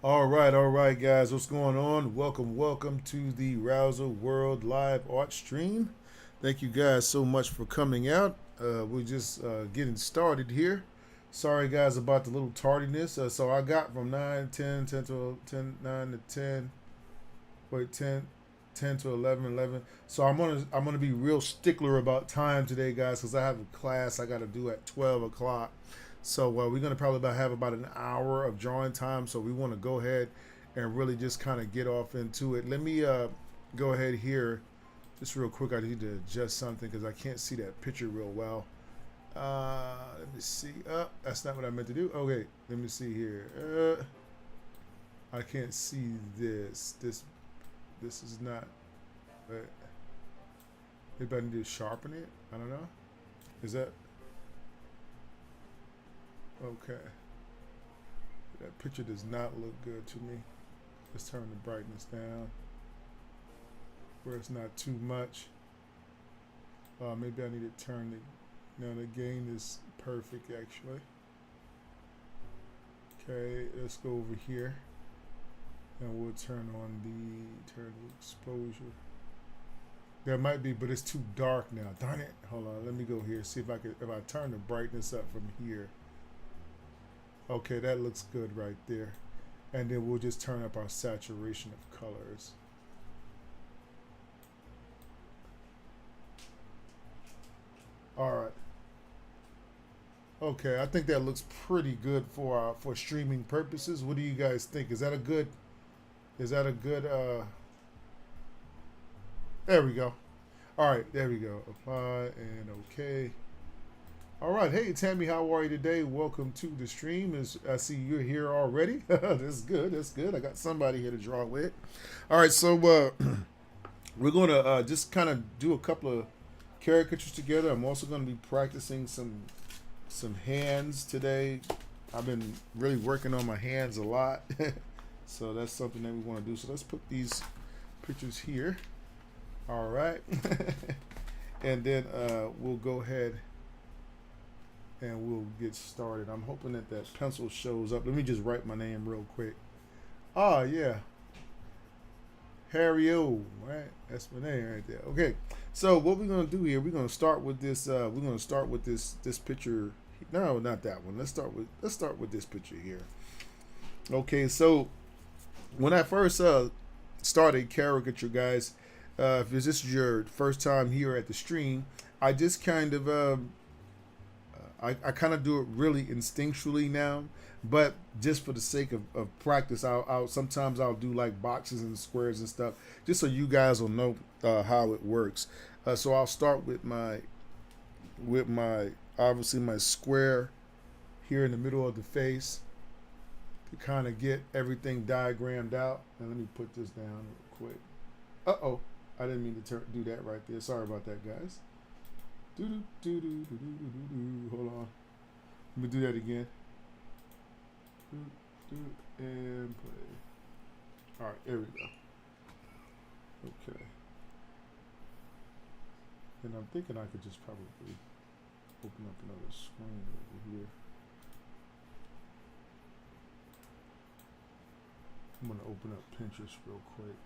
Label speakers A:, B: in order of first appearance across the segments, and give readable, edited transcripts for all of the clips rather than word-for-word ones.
A: All right, guys. What's going on? Welcome to the Rouser World Live Art Stream. Thank you guys so much for coming out. We're just getting started here. Sorry, guys, about the little tardiness. So I got from 9, 10, 10 to 10, 9 to 10, wait, 10, 10 to 11, 11. So I'm gonna be real stickler about time today, guys, because I have a class I got to do at 12 o'clock. So we're gonna probably have about an hour of drawing time. So we want to go ahead and really just kind of get off into it. Let me go ahead here, just real quick. I need to adjust something because I can't see that picture real well. Let me see. That's not what I meant to do. Okay, let me see here. I can't see this. This is not. But maybe I need to sharpen it. I don't know. Is that okay? That picture does not look good to me. Let's turn the brightness down where it's not too much. Maybe I need to turn the. No, the gain is perfect actually. Okay, let's go over here and we'll turn the exposure. There might be, but it's too dark now. Darn it! Hold on, let me go here. See if I turn the brightness up from here. Okay, that looks good right there. And then we'll just turn up our saturation of colors. All right. Okay, I think that looks pretty good for streaming purposes. What do you guys think? Is that a good? Is that a good? There we go. All right, there we go. Apply and okay. All right, hey Tammy, how are you today? Welcome to the stream. As I see you're here already. That's good. That's good. I got somebody here to draw with. All right, so we're gonna just kind of do a couple of caricatures together. I'm also gonna be practicing some hands today. I've been really working on my hands a lot, so that's something that we want to do. So let's put these pictures here. All right, and then we'll go ahead and we'll get started. I'm hoping that that pencil shows up. Let me just write my name real quick. Ah, yeah, Harry O. Right, that's my name right there. Okay, so what we're gonna do here? We're gonna start with this. We're gonna start with this picture. No, not that one. Let's start with this picture here. Okay, so when I first started caricature, guys, if this is your first time here at the stream, I just kind of I kind of do it really instinctually now, but just for the sake of practice, I'll sometimes I'll do like boxes and squares and stuff, just so you guys will know how it works. So I'll start with my obviously my square here in the middle of the face to kind of get everything diagrammed out. And let me put this down real quick. Uh-oh, I didn't mean to do that right there. Sorry about that, guys. Do do do do do do do do. Hold on. Let me do that again. Do, do, and play. All right, there we go. Okay. And I'm thinking I could just probably open up another screen over here. I'm gonna open up Pinterest real quick.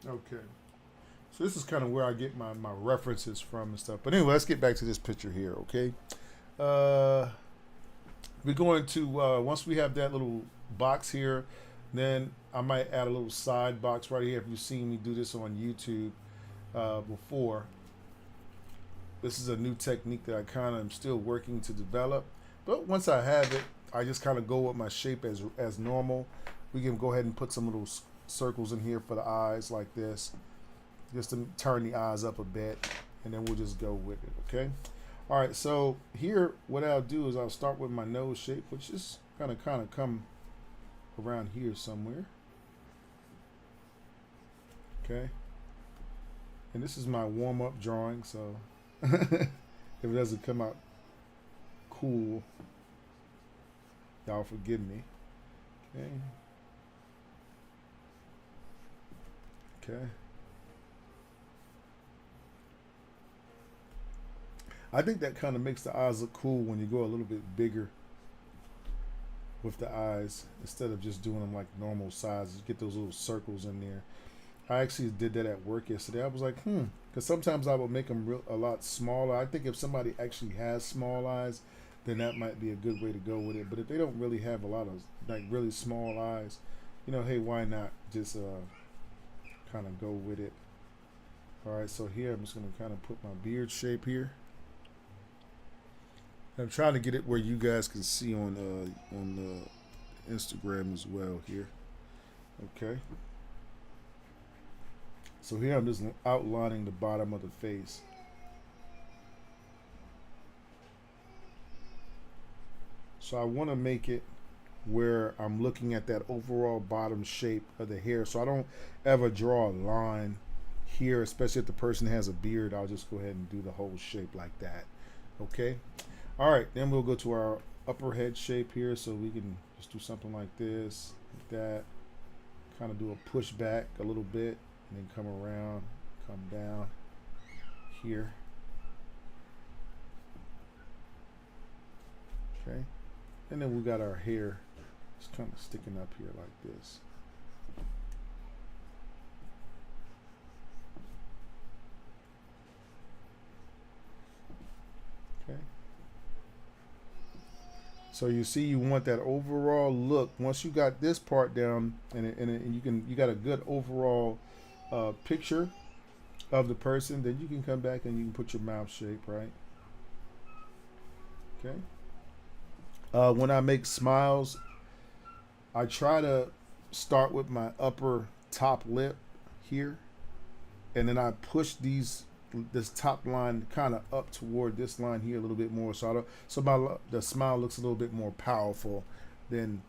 A: Okay. So this is kind of where I get my references from and stuff. But anyway, let's get back to this picture here, okay? Uh, we're going to, once we have that little box here, then I might add a little side box right here. If you've seen me do this on YouTube before, this is a new technique that I kind of am still working to develop. But once I have it, I just kind of go with my shape as normal. We can go ahead and put some little circles in here for the eyes like this, just to turn the eyes up a bit, and then we'll just go with it, okay? All right, so here what I'll do is I'll start with my nose shape, which is kind of come around here somewhere, okay? And this is my warm-up drawing, so if it doesn't come out cool, y'all forgive me, okay? Okay. I think that kind of makes the eyes look cool when you go a little bit bigger with the eyes instead of just doing them like normal sizes. Get those little circles in there. I actually did that at work yesterday. I was like, because sometimes I would make them a lot smaller. I think if somebody actually has small eyes, then that might be a good way to go with it. But if they don't really have a lot of like really small eyes, hey, why not just kind of go with it? All right, so here I'm just going to kind of put my beard shape here. I'm trying to get it where you guys can see on Instagram as well here. Okay. So here I'm just outlining the bottom of the face. So I want to make it where I'm looking at that overall bottom shape of the hair. So I don't ever draw a line here, especially if the person has a beard. I'll just go ahead and do the whole shape like that. Okay. All right. Then we'll go to our upper head shape here. So we can just do something like this, like that. Kind of do a push back a little bit. And then come around, come down here. Okay. And then we got our hair just kind of sticking up here like this. Okay. So you see, you want that overall look. Once you got this part down, and you got a good overall picture of the person, then you can come back and you can put your mouth shape, right? Okay. When I make smiles, I try to start with my upper top lip here, and then I push this top line kind of up toward this line here a little bit more, so the smile looks a little bit more powerful than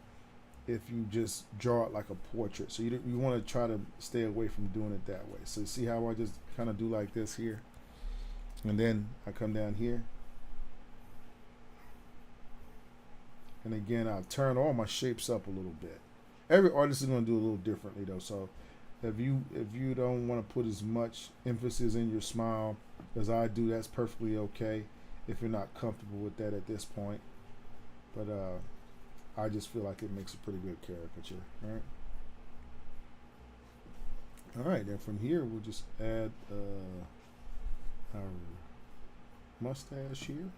A: if you just draw it like a portrait. So you want to try to stay away from doing it that way. So see how I just kind of do like this here, and then I come down here, and again I turn all my shapes up a little bit. Every artist is going to do a little differently though. So if you don't want to put as much emphasis in your smile as I do, that's perfectly okay if you're not comfortable with that at this point. But I just feel like it makes a pretty good caricature. All right, then from here we'll just add our mustache here.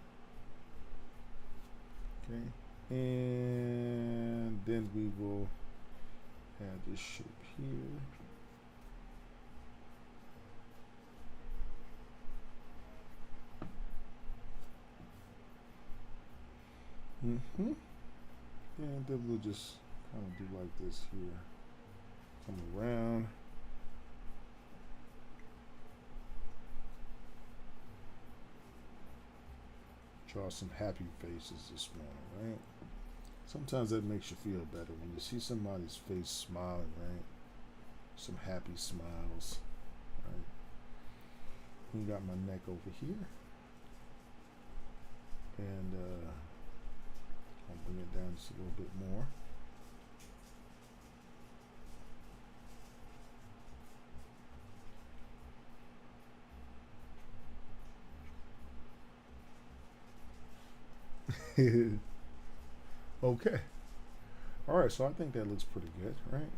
A: Okay, and then we will add this shape here. And then we'll just kind of do like this here. Come around. Draw some happy faces this morning, right? Sometimes that makes you feel better when you see somebody's face smiling, right? Some happy smiles, right? You got my neck over here. And I'll bring it down just a little bit more. Okay. All right, so I think that looks pretty good, right?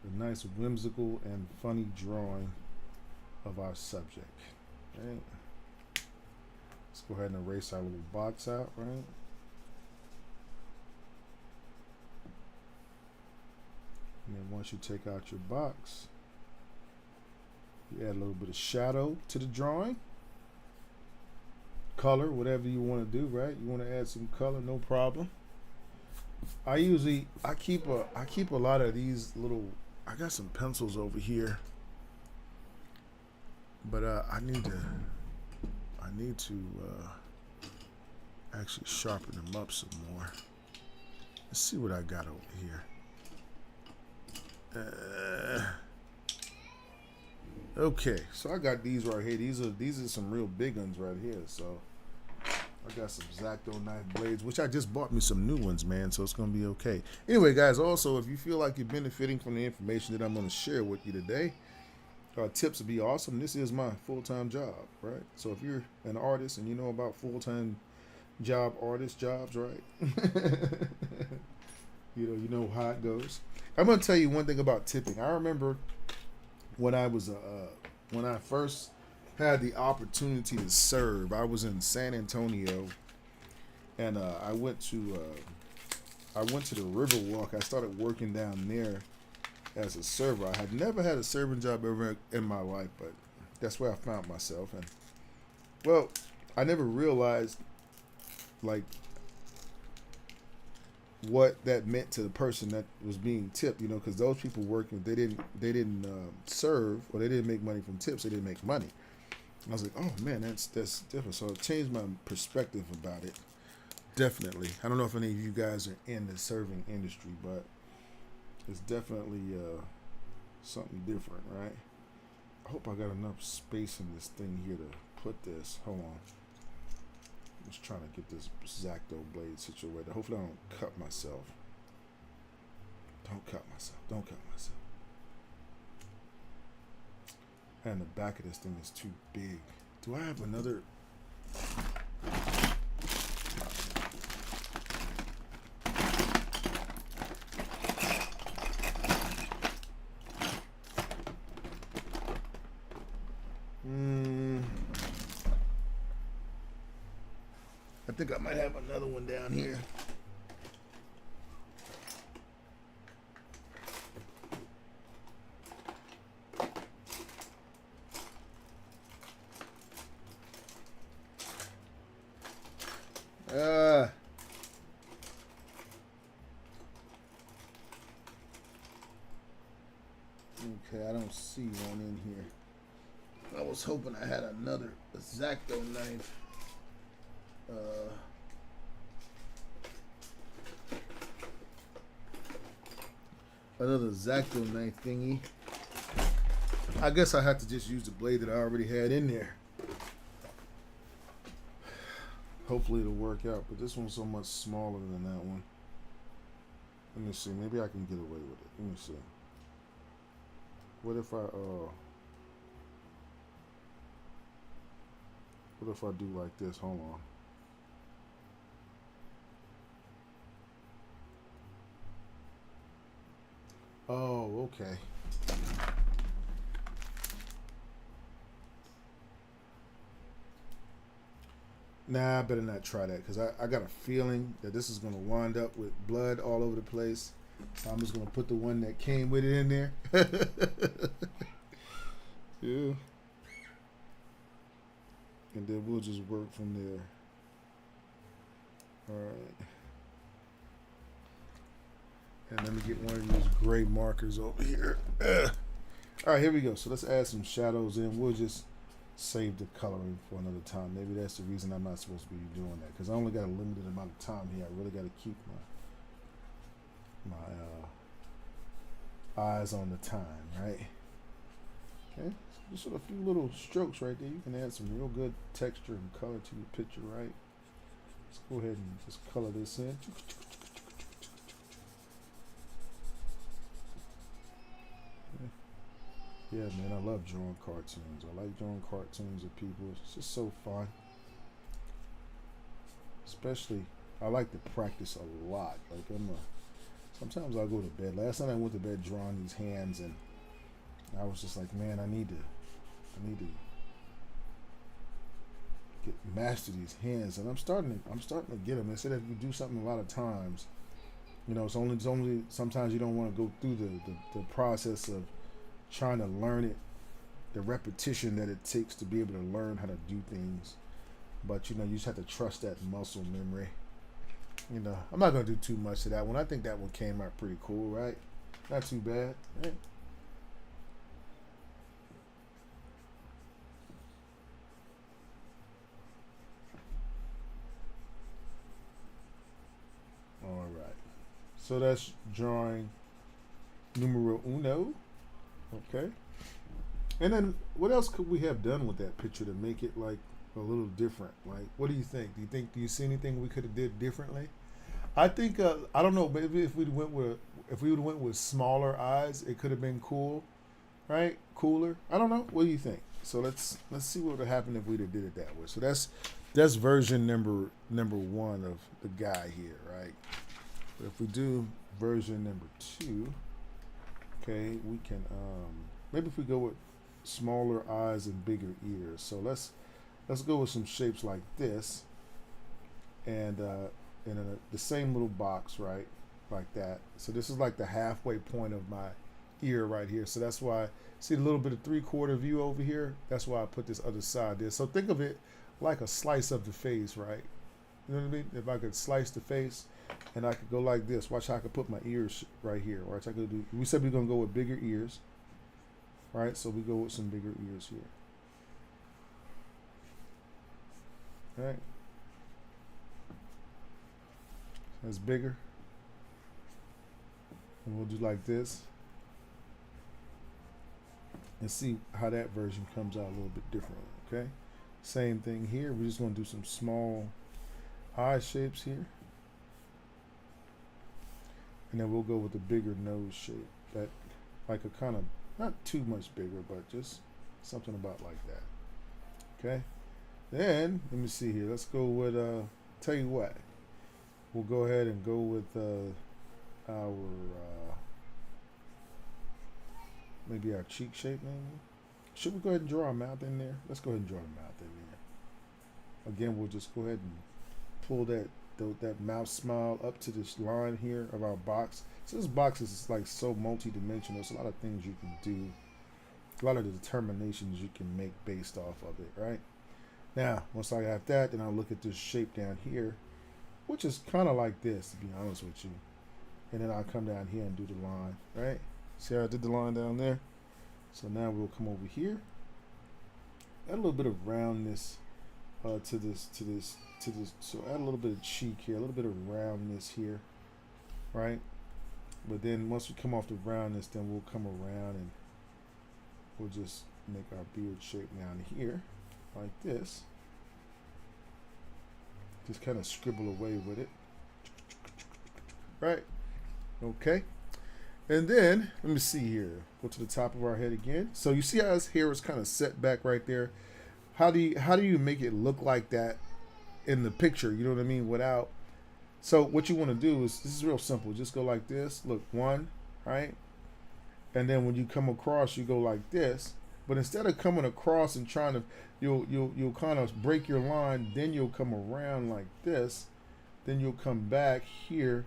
A: A nice whimsical and funny drawing of our subject, right? Let's go ahead and erase our little box out, right? And then once you take out your box, you add a little bit of shadow to the drawing. Color, whatever you want to do, right? You want to add some color, no problem. I keep a lot of these little, I got some pencils over here, but I need to actually sharpen them up some more. Let's see what I got over here. Okay, so I got these right here. These are some real big ones right here. So I got some X-Acto knife blades, which I just bought me some new ones, man. So it's gonna be okay. Anyway, guys, also if you feel like you're benefiting from the information that I'm gonna share with you today, tips would be awesome. This is my full-time job, right? So if you're an artist and you know about full-time artist jobs, right? You know how it goes. I'm gonna tell you one thing about tipping. I remember when I was when I first had the opportunity to serve. I was in San Antonio, and I went to the Riverwalk. I started working down there as a server. I had never had a serving job ever in my life, but that's where I found myself. And well, I never realized like what that meant to the person that was being tipped. Because those people working, they didn't serve, or they didn't make money from tips. They didn't make money. I was like, oh man, that's different. So it changed my perspective about it. Definitely. I don't know if any of you guys are in the serving industry, but it's definitely something different, right? I hope I got enough space in this thing here to put this. Hold on. I'm just trying to get this X-Acto blade situated. Hopefully I don't cut myself. Don't cut myself. And the back of this thing is too big. Do I have another? I think I might have another one down here. Okay, I don't see one in here. I was hoping I had another X-Acto knife. Another X-Acto knife thingy. I guess I have to just use the blade that I already had in there. Hopefully it'll work out, but this one's so much smaller than that one. Let me see. Maybe I can get away with it. Let me see. What if I do like this? Hold on. Oh, okay. Nah, I better not try that, because I got a feeling that this is going to wind up with blood all over the place. So I'm just going to put the one that came with it in there. Yeah. And then we'll just work from there. Alright. And let me get one of these gray markers over here. Alright, here we go. So let's add some shadows in. We'll just save the coloring for another time. Maybe that's the reason I'm not supposed to be doing that, because I only got a limited amount of time here. I really got to keep my eyes on the time, right? Okay, so just a few little strokes right there. You can add some real good texture and color to your picture, right? Let's go ahead and just color this in. Yeah, man, I love drawing cartoons. I like drawing cartoons of people. It's just so fun. Especially, I like to practice a lot. Like sometimes I'll go to bed. Last night I went to bed drawing these hands, and I was just like, man, I need to master these hands. And I'm starting to get them. They said if you do something a lot of times, it's only sometimes you don't want to go through the process of trying to learn it, the repetition that it takes to be able to learn how to do things. But you just have to trust that muscle memory. I'm not gonna do too much to that one. I think that one came out pretty cool, right? Not too bad, right? All right. So that's drawing numero uno. Okay. And then what else could we have done with that picture to make it like a little different? Like, what do you think? Do you see anything we could have did differently? I think I don't know, maybe if we would have went with smaller eyes, it could have been cool. right? Cooler. I don't know. What do you think? So let's see what would happen if we did it that way. So that's version number one of the guy here, right? But if we do version number two, okay, we can maybe if we go with smaller eyes and bigger ears. So let's go with some shapes like this, and in the same little box, right, like that. So this is like the halfway point of my ear right here. So that's why see a little bit of 3/4 view over here. That's why I put this other side there. So think of it like a slice of the face, right? You know what I mean? If I could slice the face, and I could go like this. Watch how I could put my ears right here. Watch I could do. We said we're gonna go with bigger ears, right? So we go with some bigger ears here. All right. That's bigger. And we'll do like this. And see how that version comes out a little bit differently, okay? Same thing here. We're just going to do some small eye shapes here. And then we'll go with the bigger nose shape. That, like a kind of, not too much bigger, but just something about like that. Okay? Then, let me see here. Let's go with, tell you what. We'll go ahead and go with our, maybe our cheek shape, maybe. Should we go ahead and draw our mouth in there? Let's go ahead and draw the mouth in there. Again, we'll just go ahead and pull that mouth smile up to this line here of our box. So this box is like so multi-dimensional. There's a lot of things you can do. A lot of the determinations you can make based off of it, right? Now, once I have that, then I'll look at this shape down here, which is kind of like this, to be honest with you. And then I'll come down here and do the line, right? See how I did the line down there? So now we'll come over here. Add a little bit of roundness to this. So add a little bit of cheek here, a little bit of roundness here, right? But then once we come off the roundness, then we'll come around and we'll just make our beard shape down here, like this. Just kind of scribble away with it, right? Okay. And then, let me see here. Go to the top of our head again. So you see how his hair is kind of set back right there? How do you make it look like that in the picture? You know what I mean? Without. So what you want to do is, this is real simple. Just go like this. Look, one, right? And then when you come across, you go like this. But instead of coming across and trying to, you'll kind of break your line. Then you'll come around like this. Then you'll come back here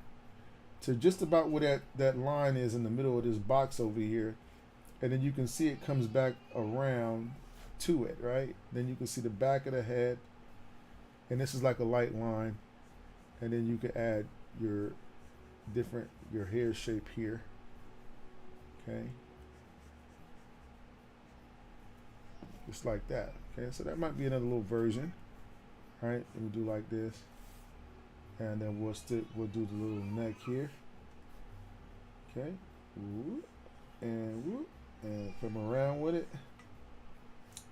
A: to just about where that line is in the middle of this box over here. And then you can see it comes back around to it, right? Then you can see the back of the head. And this is like a light line. And then you can add your hair shape here. Okay. Just like that. Okay, so that might be another little version. Right? We'll do like this. And then we'll do the little neck here. Okay. Whoop, and come around with it.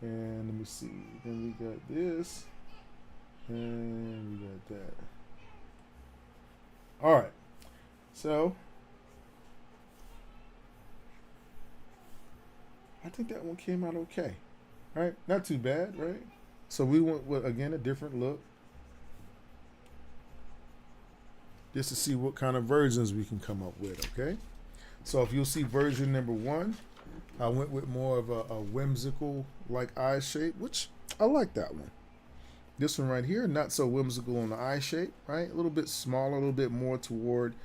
A: And let me see. Then we got this. And we got that. Alright. So I think that one came out okay. Right? Not too bad, right? So we went with, again, a different look. Just to see what kind of versions we can come up with, okay? So if you'll see version number one, I went with more of a whimsical like eye shape, which I like that one. This one right here, not so whimsical on the eye shape, right? A little bit smaller, a little bit more toward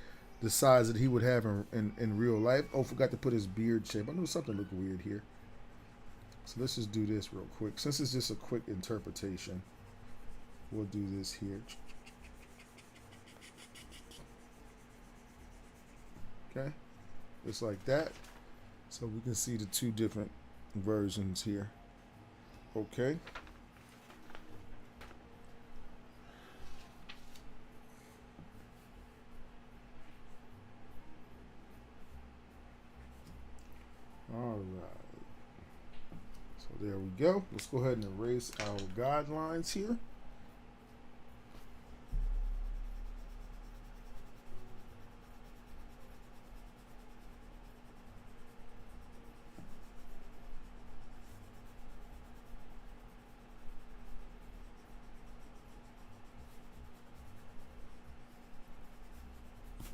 A: the size that he would have in real life. Oh, forgot to put his beard shape. I knew something looked weird here. So let's just do this real quick. Since it's just a quick interpretation, we'll do this here. Okay, just like that. So we can see the two different versions here. Okay. All right. So there we go. Let's go ahead and erase our guidelines here.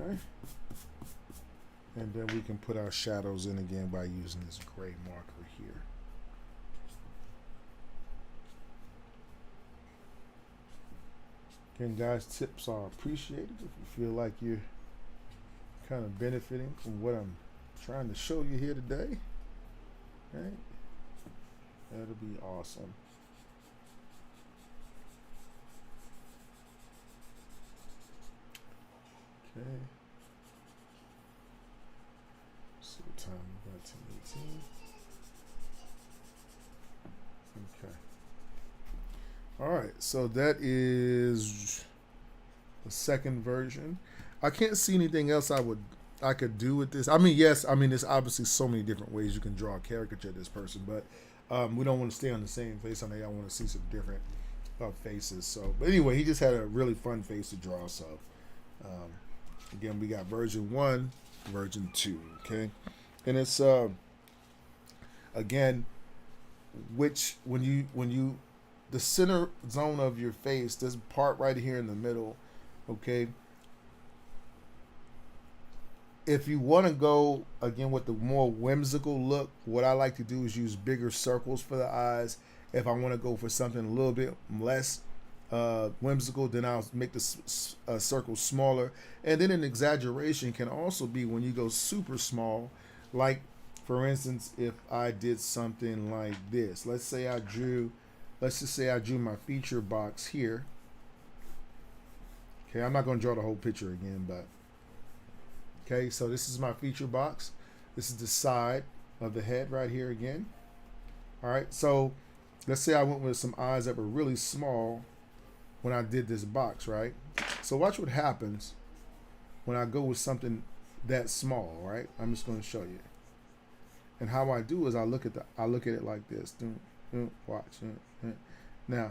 A: Okay. And then we can put our shadows in again by using this gray marker here. Again, guys, tips are appreciated if you feel like you're kind of benefiting from what I'm trying to show you here today. Right? That'll be awesome. Okay. So time we got 10:18. Okay. All right. So that is the second version. I can't see anything else I could do with this. I mean, yes. I mean, there's obviously so many different ways you can draw a caricature of this person, but we don't want to stay on the same face. I mean, I want to see some different faces. So, but anyway, he just had a really fun face to draw. So. Again, we got version 1, version 2, okay? And it's again, which when you the center zone of your face, this part right here in the middle, okay? If you want to go again with the more whimsical look, what I like to do is use bigger circles for the eyes. If I want to go for something a little bit less whimsical, then I'll make the circle smaller. And then an exaggeration can also be when you go super small, like for instance, if I did something like this. Let's just say I drew my feature box here. Okay, I'm not going to draw the whole picture again, but okay, so this is my feature box. This is the side of the head right here again. All right, so let's say I went with some eyes that were really small when I did this box, right? So watch what happens when I go with something that small, right? I'm just going to show you. And how I do is I look at it like this. Watch. Now,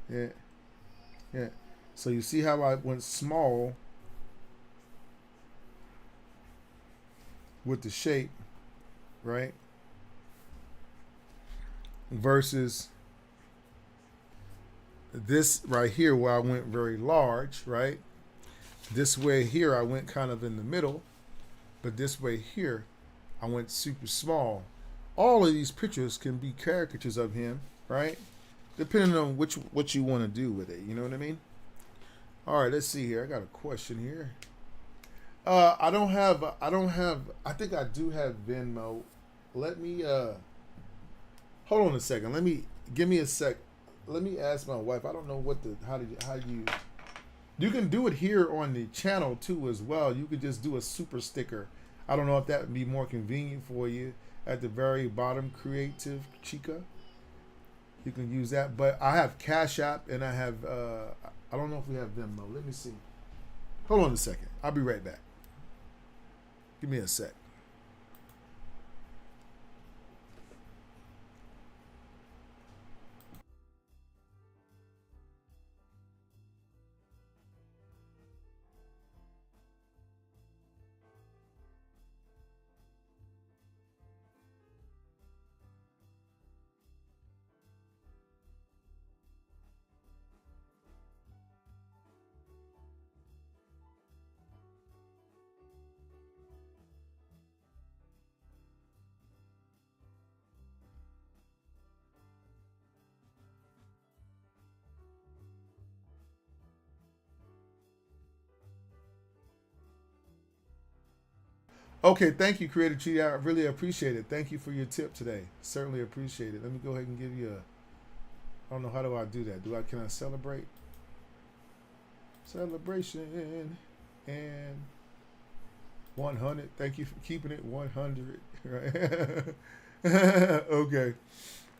A: yeah. So you see how I went small with the shape, right? Versus this right here where I went very large, right? This way here I went kind of in the middle, but this way here I went super small. All of these pictures can be caricatures of him, right? Depending on what you want to do with it, you know what I mean? All right, let's see here. I got a question here. I think I do have Venmo. Let me hold on a second. Give me a sec. Let me ask my wife. I don't know how you can do it here on the channel too as well. You could just do a super sticker. I don't know if that would be more convenient for you. At the very bottom, Creative Chica. You can use that. But I have Cash App and I have I don't know if we have Venmo. Let me see. Hold on a second. I'll be right back. Give me a sec. Okay, thank you, Creative Cheat. I really appreciate it. Thank you for your tip today. Certainly appreciate it. Let me go ahead and give you I don't know, how do I do that? Can I celebrate? Celebration and 100. Thank you for keeping it 100. Right? Okay.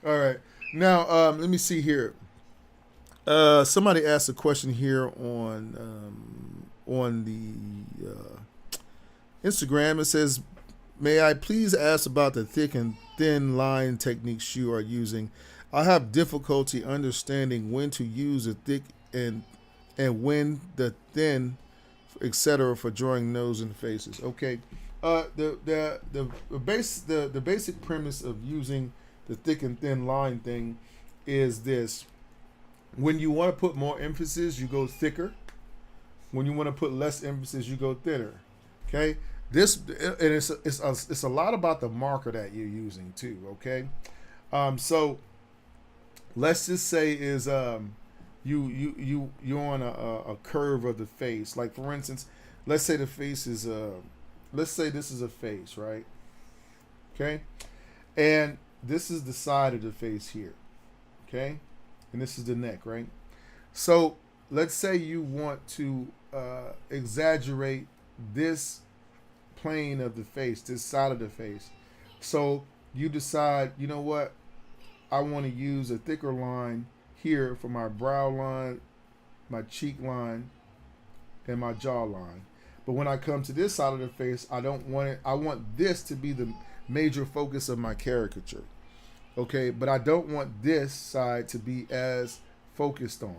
A: All right. Now, let me see here. Somebody asked a question here on the Instagram. It says, may I please ask about the thick and thin line techniques you are using? I have difficulty understanding when to use the thick and when the thin, etc. for drawing nose and faces. Okay. The basic premise of using the thick and thin line thing is this. When you want to put more emphasis, you go thicker. When you want to put less emphasis, you go thinner. Okay. It's a lot about the marker that you're using too. Okay. So let's just say is you're on a curve of the face. Like for instance, let's say the face is let's say this is a face, right? Okay. And this is the side of the face here. Okay. And this is the neck, right? So let's say you want to exaggerate this plane of the face, this side of the face. So you decide, you know what? I want to use a thicker line here for my brow line, my cheek line, and my jaw line. But when I come to this side of the face, I don't want it. I want this to be the major focus of my caricature. Okay, but I don't want this side to be as focused on.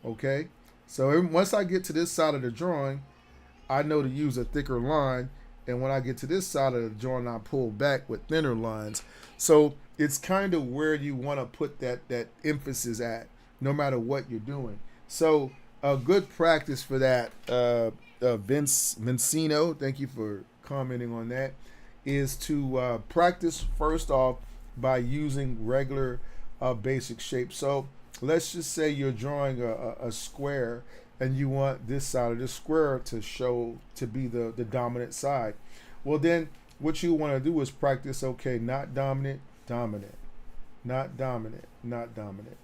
A: Okay, so once I get to this side of the drawing, I know to use a thicker line, and when I get to this side of the drawing, I pull back with thinner lines. So it's kind of where you want to put that emphasis at, no matter what you're doing. So a good practice for that, Vincino, thank you for commenting on that, is to practice first off by using regular basic shapes. So let's just say you're drawing a square and you want this side of the square to be the dominant side. Well, then what you want to do is practice, okay, not dominant, dominant, not dominant, not dominant.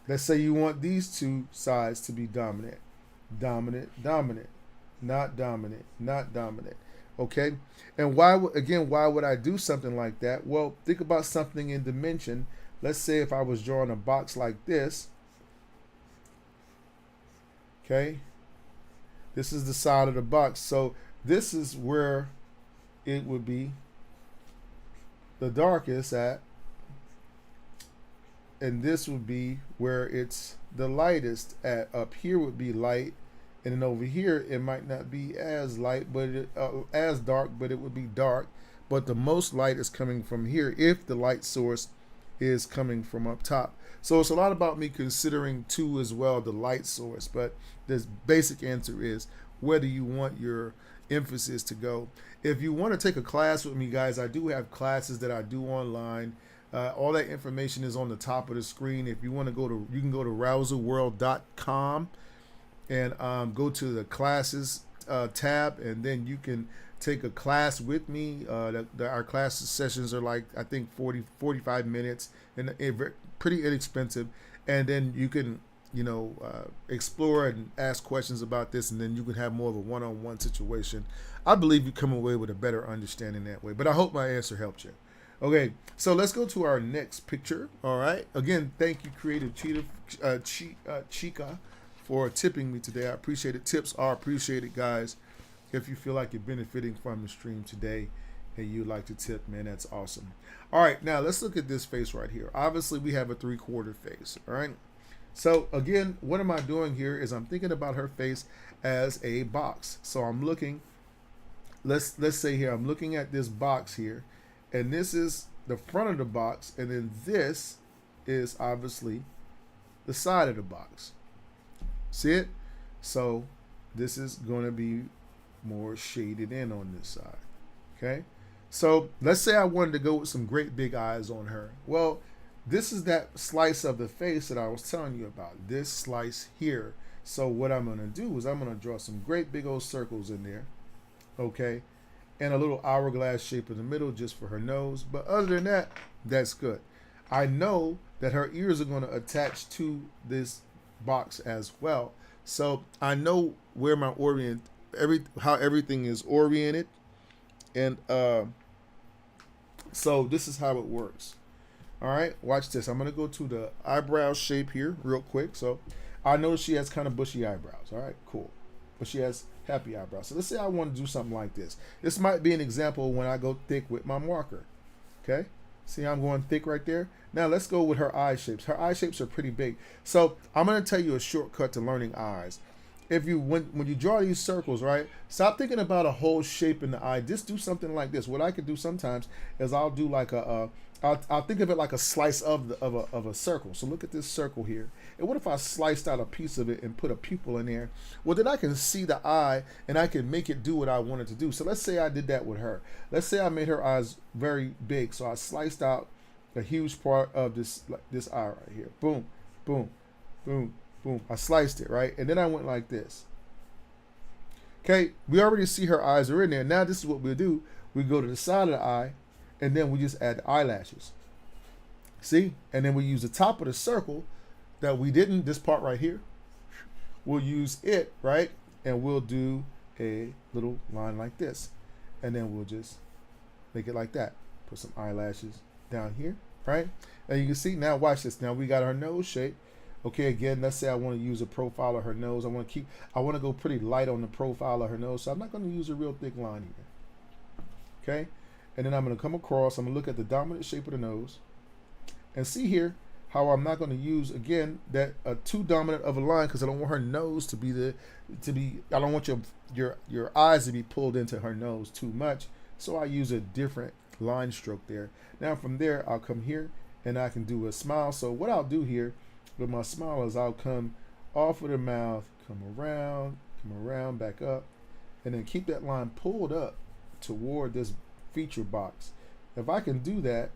A: Let's say you want these two sides to be dominant, dominant, dominant, not dominant, not dominant. Okay, and why would I do something like that? Well, think about something in dimension. Let's say if I was drawing a box like this. Okay, this is the side of the box. So this is where it would be the darkest at, and this would be where it's the lightest at. Up here would be light, and then over here it might not be as light, but as dark, but it would be dark. But the most light is coming from here if the light source is coming from up top. So it's a lot about me considering too as well the light source. But the basic answer is whether you want your emphasis to go. If you want to take a class with me, guys, I do have classes that I do online. All that information is on the top of the screen. If you want to you can go to rouserworld.com and go to the classes tab, and then you can take a class with me. Our class sessions are like, I think 45 minutes, and pretty inexpensive. And then you can, explore and ask questions about this, and then you can have more of a one-on-one situation. I believe you come away with a better understanding that way. But I hope my answer helped you. Okay, so let's go to our next picture. All right. Again, thank you, Creative Chica, for tipping me today. I appreciate it. Tips are appreciated, guys. If you feel like you're benefiting from the stream today and you'd like to tip, man, that's awesome. All right, now let's look at this face right here. Obviously, we have a 3/4 face, all right? So again, what am I doing here is I'm thinking about her face as a box. So I'm looking, let's say here, I'm looking at this box here, and this is the front of the box, and then this is obviously the side of the box. See it? So this is going to be more shaded in on this side. Okay, so let's say I wanted to go with some great big eyes on her. Well, this is that slice of the face that I was telling you about, this slice here. So what I'm going to do is I'm going to draw some great big old circles in there, okay, and a little hourglass shape in the middle just for her nose. But other than that, that's good. I know that her ears are going to attach to this box as well, so I know where my how everything is oriented, and so this is how it works. All right, watch this. I'm gonna go to the eyebrow shape here real quick. So I know she has kind of bushy eyebrows. All right, cool, but she has happy eyebrows. So let's say I want to do something like this. This might be an example when I go thick with my marker. Okay, see I'm going thick right there. Now let's go with her eye shapes. Her eye shapes are pretty big. So I'm gonna tell you a shortcut to learning eyes. if you when you draw these circles, right, stop thinking about a whole shape in the eye. Just do something like this. What I could do sometimes is I'll do like I'll think of it like a slice of a circle. So look at this circle here. And what if I sliced out a piece of it and put a pupil in there? Well, then I can see the eye and I can make it do what I wanted to do. So let's say I did that with her. Let's say I made her eyes very big. So I sliced out a huge part of this eye right here. Boom, boom, boom, boom. I sliced it, right? And then I went like this. Okay, we already see her eyes are in there. Now this is what we'll do. We go to the side of the eye, and then we just add the eyelashes. See? And then we use the top of the circle that we didn't, this part right here. We'll use it, right? And we'll do a little line like this. And then we'll just make it like that. Put some eyelashes down here, right? And you can see, now watch this. Now we got our nose shape. Okay, again, let's say I want to use a profile of her nose. I want to go pretty light on the profile of her nose. So I'm not going to use a real thick line here. Okay? And then I'm going to come across, I'm going to look at the dominant shape of the nose and see here how I'm not going to use, again, that too dominant of a line, because I don't want her nose to be I don't want your eyes to be pulled into her nose too much. So I use a different line stroke there. Now from there, I'll come here and I can do a smile. So what I'll do here with my smile is I'll come off of the mouth, come around, back up, and then keep that line pulled up toward this feature box. If I can do that,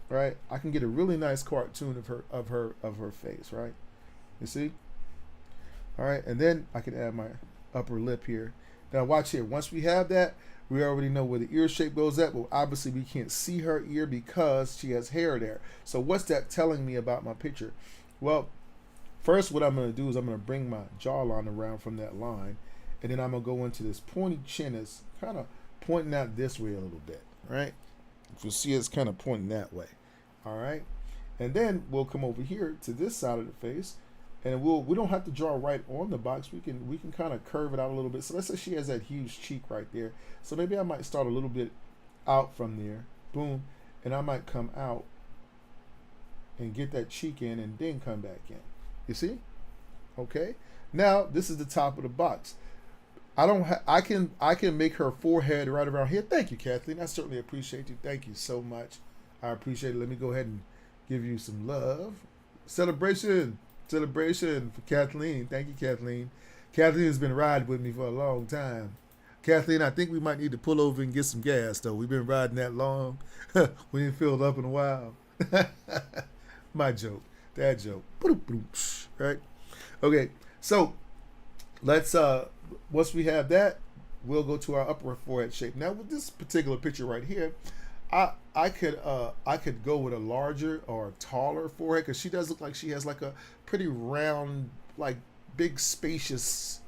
A: right, I can get a really nice cartoon of her face, right? You see? All right, and then I can add my upper lip here. Now watch here. Once we have that, we already know where the ear shape goes at, but obviously we can't see her ear because she has hair there. So what's that telling me about my picture? Well, first what I'm going to do is I'm going to bring my jawline around from that line, and then I'm going to go into this pointy chin. It's kind of pointing out this way a little bit, right? If you see, it's kind of pointing that way. All right, and then we'll come over here to this side of the face, and we don't have to draw right on the box. We can kind of curve it out a little bit. So let's say she has that huge cheek right there. So maybe I might start a little bit out from there, boom, and I might come out and get that cheek in, and then come back in. You see? Okay. Now this is the top of the box. I can make her forehead right around here. Thank you, Kathleen. I certainly appreciate you. Thank you so much. I appreciate it. Let me go ahead and give you some love. Celebration for Kathleen. Thank you, Kathleen. Kathleen has been riding with me for a long time. Kathleen, I think we might need to pull over and get some gas, though. We've been riding that long. We ain't filled up in a while. My joke. That joke. Right? Okay, so let's once we have that, we'll go to our upper forehead shape. Now with this particular picture right here, I could go with a larger or a taller forehead, because she does look like she has like a pretty round, like big spacious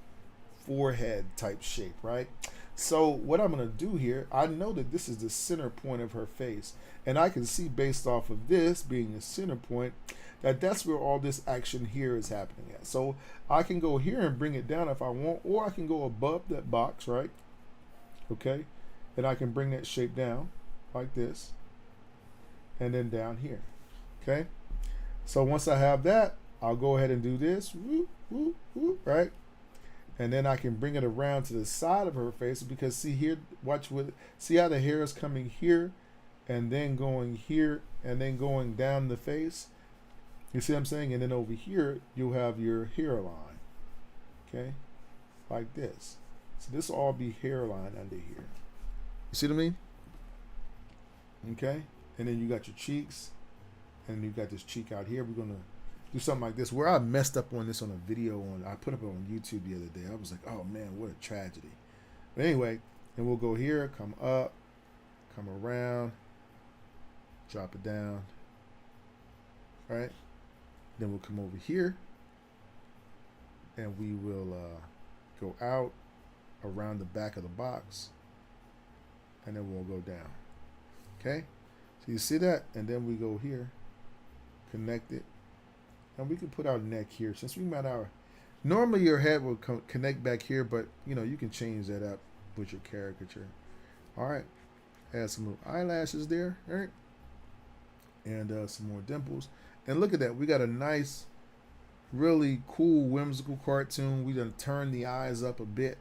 A: forehead type shape, right? So what I'm going to do here, I know that this is the center point of her face, and I can see based off of this being the center point that that's where all this action here is happening at. So I can go here and bring it down if I want, or I can go above that box, right? Okay, and I can bring that shape down like this, and then down here. Okay, so once I have that, I'll go ahead and do this, whoop, whoop, whoop, right? And then I can bring it around to the side of her face, because see here, see how the hair is coming here and then going here and then going down the face. You see what I'm saying? And then over here, you'll have your hairline, okay, like this. So this will all be hairline under here. You see what I mean? Okay, and then you got your cheeks, and you got this cheek out here. We're gonna do something like this, where I messed up on this on a video I put up on YouTube the other day. I was like, oh man, what a tragedy. But anyway, then we'll go here, come up, come around, drop it down, right? Then we'll come over here, and we will go out around the back of the box, and then we'll go down. Okay, so you see that, and then we go here, connect it, and we can put our neck here. Since we met normally your head will connect back here, but you know, you can change that up with your caricature. All right, add some little eyelashes there, all right, and some more dimples. And look at that, we got a nice really cool, whimsical cartoon. We done turn the eyes up a bit,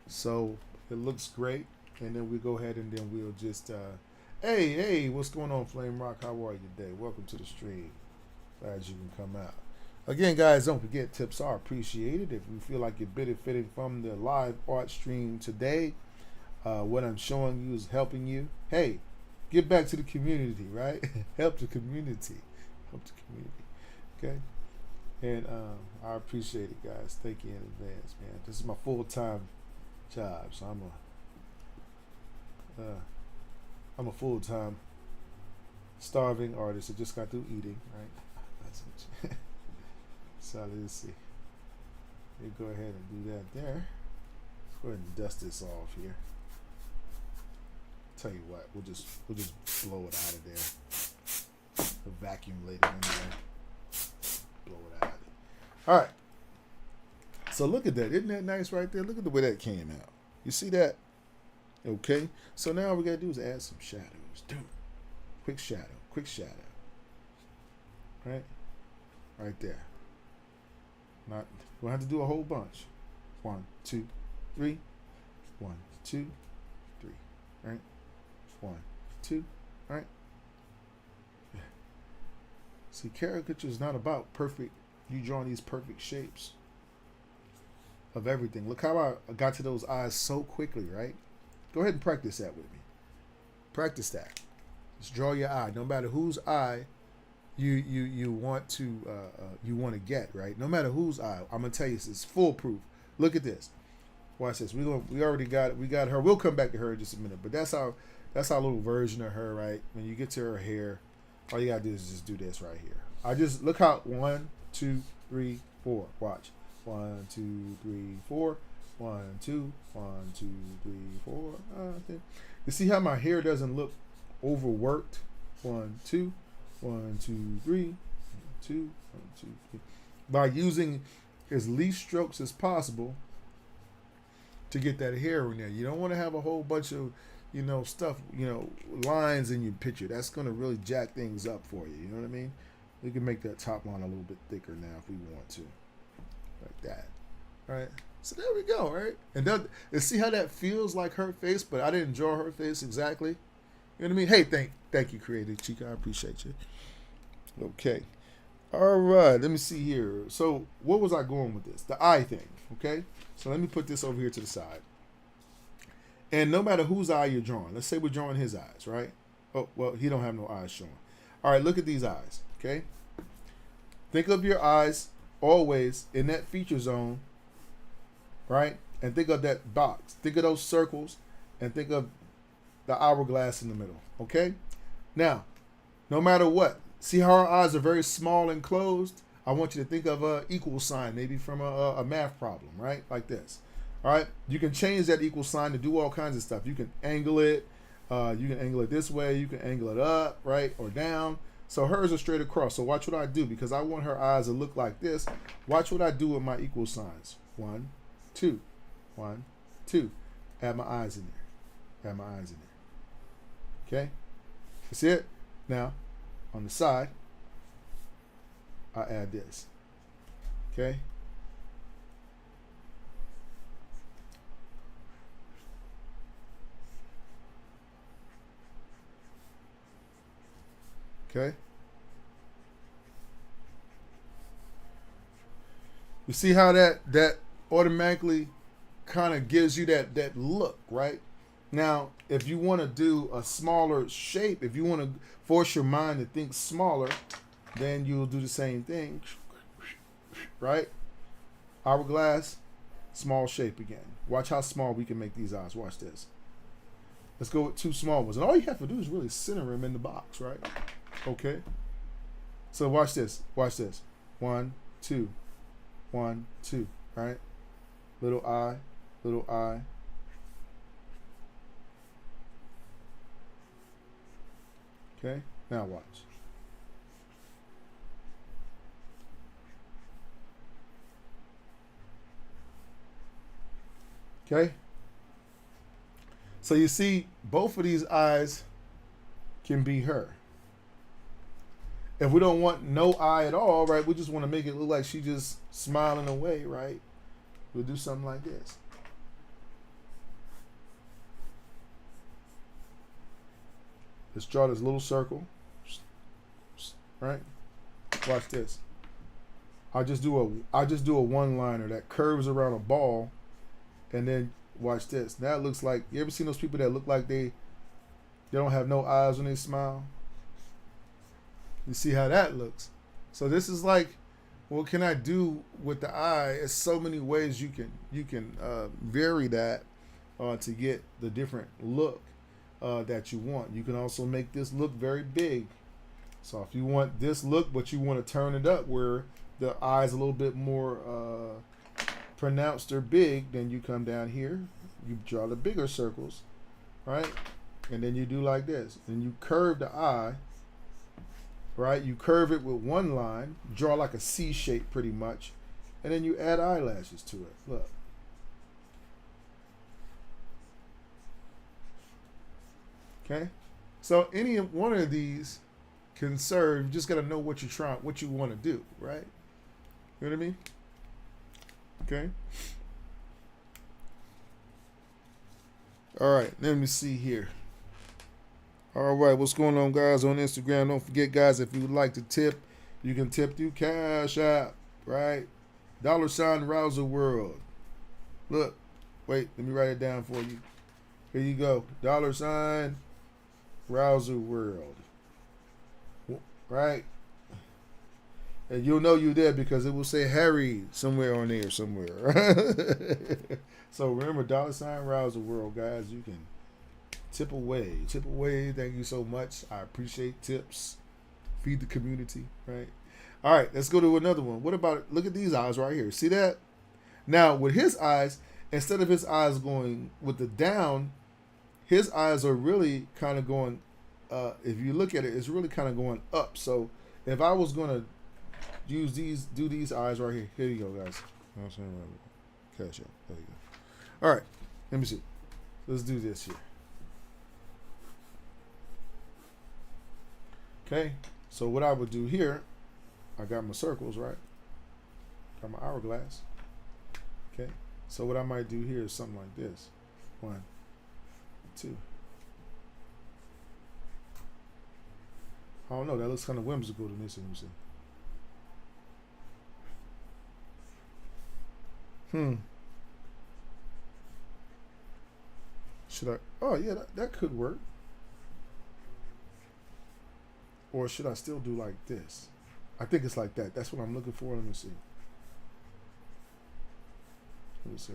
A: so it looks great. And then we go ahead and then we'll just, hey, what's going on, Flame Rock? How are you today? Welcome to the stream. Glad you can come out. Again, guys, don't forget tips are appreciated. If you feel like you're benefiting from the live art stream today, what I'm showing you is helping you. Hey, get back to the community, right? Help the community. Help the community. Okay? And I appreciate it, guys. Thank you in advance, man. This is my full-time job, so I'm a full-time starving artist that just got through eating, right? So let's see. We go ahead and do that there. Let's go ahead and dust this off here. Tell you what, we'll just blow it out of there. The vacuum later in there. Blow it out of there. All right. So look at that. Isn't that nice right there? Look at the way that came out. You see that? Okay. So now all we gotta do is add some shadows. Quick shadow. Quick shadow. Right? Right there. Not, we'll have to do a whole bunch. 1, 2, 3. 1, 2, 3. Right? 1, 2. Right? Yeah. See, caricature is not about perfect. You drawing these perfect shapes of everything. Look how I got to those eyes so quickly, right? Go ahead and practice that with me. Practice that. Just draw your eye, no matter whose eye you want to get, right? No matter whose eye, I'm gonna tell you this is foolproof. Look at this. Watch this. We already got it. We got her. We'll come back to her in just a minute. But that's our little version of her, right? When you get to her hair, all you gotta do is just do this right here. I just look how 1, 2, 3, 4. Watch. 1, 2, 3, 4. 1, 2, 1, 2, 3, 4. You see how my hair doesn't look overworked? 1, 2. 1, 2, 3. 1, 2, 1, 2, 3. By using as least strokes as possible to get that hair in there. You don't want to have a whole bunch of, stuff, lines in your picture. That's going to really jack things up for you. You know what I mean? We can make that top line a little bit thicker now if we want to. Like that. All right? So there we go, right? And see how that feels like her face, but I didn't draw her face exactly. You know what I mean? Hey, thank you, Creative Chica. I appreciate you. Okay. All right. Let me see here. So what was I going with this? The eye thing. Okay. So let me put this over here to the side. And no matter whose eye you're drawing, let's say we're drawing his eyes, right? Oh, well, he don't have no eyes showing. All right. Look at these eyes. Okay. Think of your eyes always in that feature zone, right? And think of that box. Think of those circles and think of the hourglass in the middle. Okay. Now, no matter what, see how our eyes are very small and closed? I want you to think of an equal sign, maybe from a math problem, right? Like this. All right. You can change that equal sign to do all kinds of stuff. You can angle it. You can angle it this way. You can angle it up, right, or down. So hers are straight across. So watch what I do because I want her eyes to look like this. Watch what I do with my equal signs. 1, 2. 1, 2. Add my eyes in there. Add my eyes in there. Okay. That's it. Now, on the side, I add this. Okay. Okay. You see how that automatically kind of gives you that look, right? Now, if you want to do a smaller shape, if you want to force your mind to think smaller, then you'll do the same thing, right? Hourglass, small shape again. Watch how small we can make these eyes. Watch this. Let's go with 2 small ones. And all you have to do is really center them in the box, right? Okay. So watch this. Watch this. 1, 2. 1, 2. Right? Little eye. Little eye. Okay. Now watch. Okay. So you see, both of these eyes can be her. If we don't want no eye at all, right, we just want to make it look like she just smiling away, right? We'll do something like this. Let's draw this little circle, right? Watch this. I just do a one-liner that curves around a ball, and then watch this. Now it looks like, you ever seen those people that look like they don't have no eyes when they smile? You see how that looks. So this is like, what can I do with the eye? It's so many ways you can vary that to get the different look that you want. You can also make this look very big. So if you want this look, but you want to turn it up where the eye's a little bit more pronounced or big, then you come down here, you draw the bigger circles, right? And then you do like this. And you curve the eye, right? You curve it with one line, draw like a C shape pretty much, and then you add eyelashes to it. Look. Okay? So any one of these can serve. You just got to know what you want to do, right? You know what I mean? Okay. All right, let me see here. All right, what's going on, guys, on Instagram? Don't forget, guys, if you would like to tip, you can tip through Cash App, right? $Rouser World. Look, wait, let me write it down for you. Here you go. $Rouser World. Right? And you'll know you're there because it will say Harry somewhere on there somewhere. So remember, $Rouser World, guys. You can tip away. Tip away. Thank you so much. I appreciate tips. Feed the community, right? All right, let's go to another one. What about, look at these eyes right here. See that? Now, with his eyes, instead of his eyes going with the down, his eyes are really kind of going, if you look at it, it's really kind of going up. So if I was going to do these eyes right here. Here you go, guys. Cash out. There you go. All right, let me see. Let's do this here. Okay, so what I would do here, I got my circles, right? Got my hourglass. Okay, so what I might do here is something like this. 1, 2. I don't know, that looks kind of whimsical to me, so let me see. Should I? Oh yeah, that could work. Or should I still do like this? I think it's like that. That's what I'm looking for. Let me see. Let me see.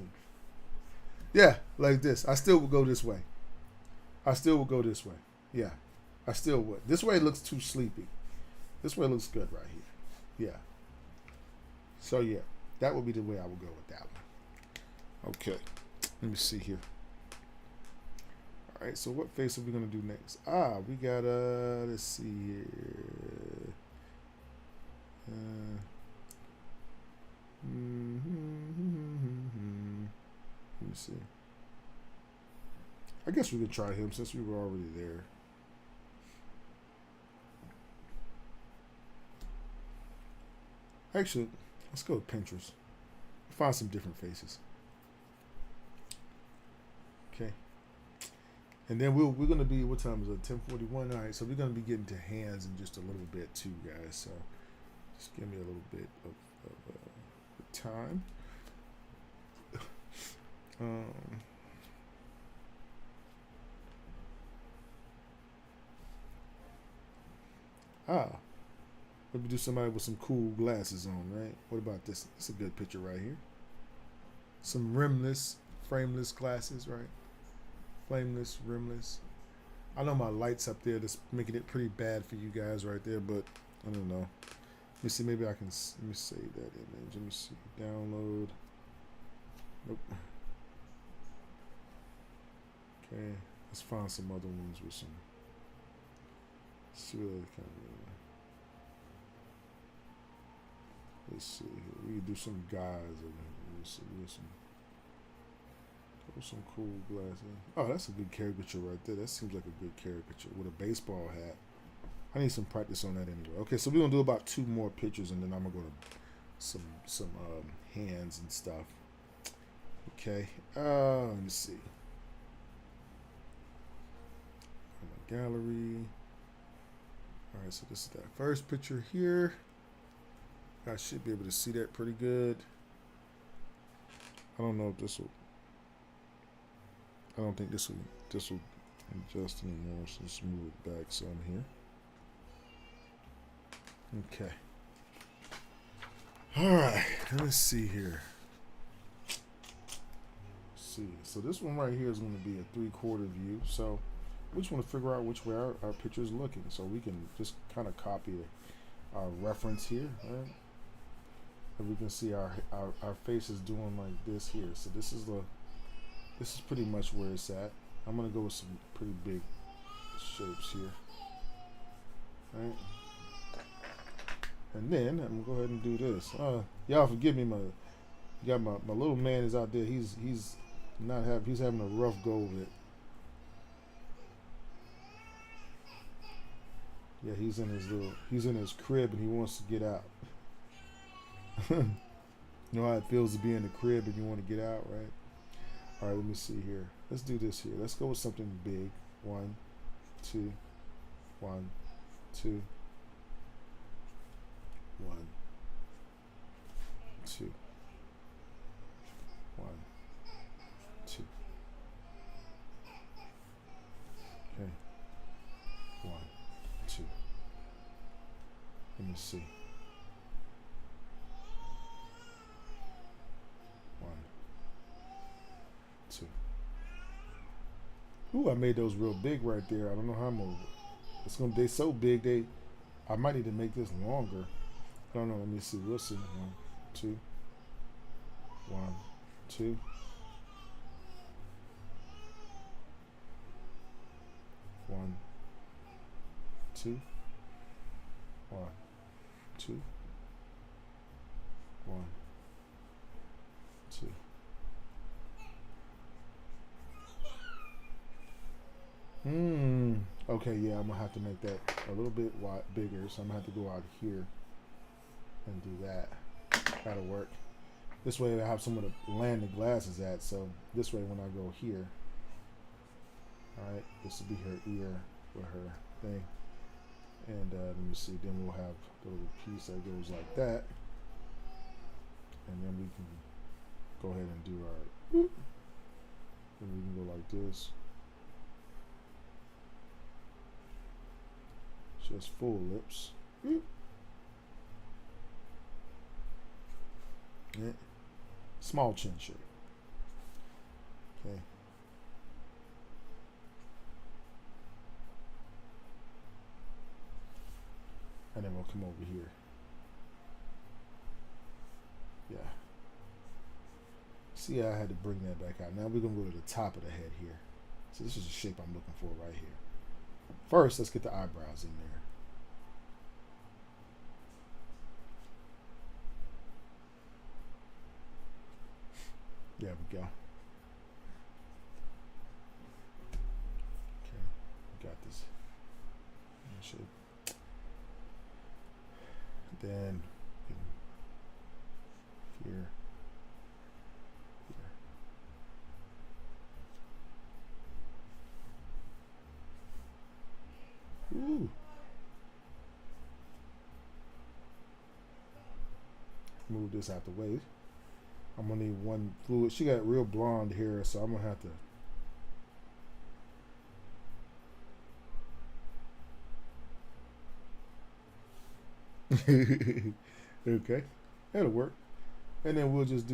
A: Yeah, like this. I still would go this way. I still would go this way. Yeah, I still would. This way looks too sleepy. This way looks good right here. Yeah. So yeah, that would be the way I would go with that one. Okay. Let me see here. All right, so what face are we going to do next? We got, let's see here. Let me see. I guess we could try him since we were already there. Actually, let's go with Pinterest. Find some different faces. Okay. And then we're going to be, what time is it? 10:41. All right, so we're going to be getting to hands in just a little bit too, guys. So just give me a little bit of time. Let me do somebody with some cool glasses on, right? What about this? It's a good picture right here. Some rimless, frameless glasses, right? Flameless, rimless. I know my light's up there that's making it pretty bad for you guys right there, but I don't know. Let me see, maybe I can, let me save that image. Let me see, download. Nope. Okay, let's find some other ones with some, see what other kind of, let's see here. We can do some guys over here. Let's see, some cool glasses. Oh, that's a good caricature right there. That seems like a good caricature with a baseball hat. I need some practice on that anyway. Okay, so we're gonna do about 2 more pictures, and then I'm gonna go to some hands and stuff. Okay, let me see. My gallery. All right, so this is that first picture here. I should be able to see that pretty good. I don't know if this will. I don't think this will adjust anymore. So let's move it back some here. Okay. All right. Let's see here. Let's see. So this one right here is going to be a 3/4 view. So we just want to figure out which way our picture is looking, so we can just kind of copy our reference here, right? And we can see our face is doing like this here. So this is pretty much where it's at. I'm gonna go with some pretty big shapes here, right? And then I'm gonna go ahead and do this. Y'all forgive me, my little man is out there. He's having a rough go of it. Yeah, he's in his crib and he wants to get out. You know how it feels to be in the crib and you want to get out, right? All right, let me see here. Let's do this here. Let's go with something big. 1, 2, 1, 2, 1, 2, 1, 2. Okay. 1, 2. Let me see. 1, 2. Ooh, I made those real big right there. I don't know how I'm gonna. They so big. I might need to make this longer. I don't know. Let me see. We'll see. 1, 2. 1, 2. 1, 2. 1, 2. 1, 2. Okay, yeah, I'm gonna have to make that a little bit bigger, so I'm gonna have to go out here and do that. That'll work. This way I have somewhere to land the glasses at, so this way when I go here, alright, this will be her ear with her thing. And let me see, then we'll have the little piece that goes like that. And then we can go ahead and do our, and we can go like this. Just full lips. Yeah. Small chin shape. Okay. And then we'll come over here. Yeah. See, I had to bring that back out. Now we're going to go to the top of the head here. So this is the shape I'm looking for right here. First, let's get the eyebrows in there. There we go. Okay, we got this shape. Then here. Ooh. Move this out the way. I'm gonna need one fluid. She got real blonde hair, so I'm gonna have to. Okay, that'll work. And then we'll just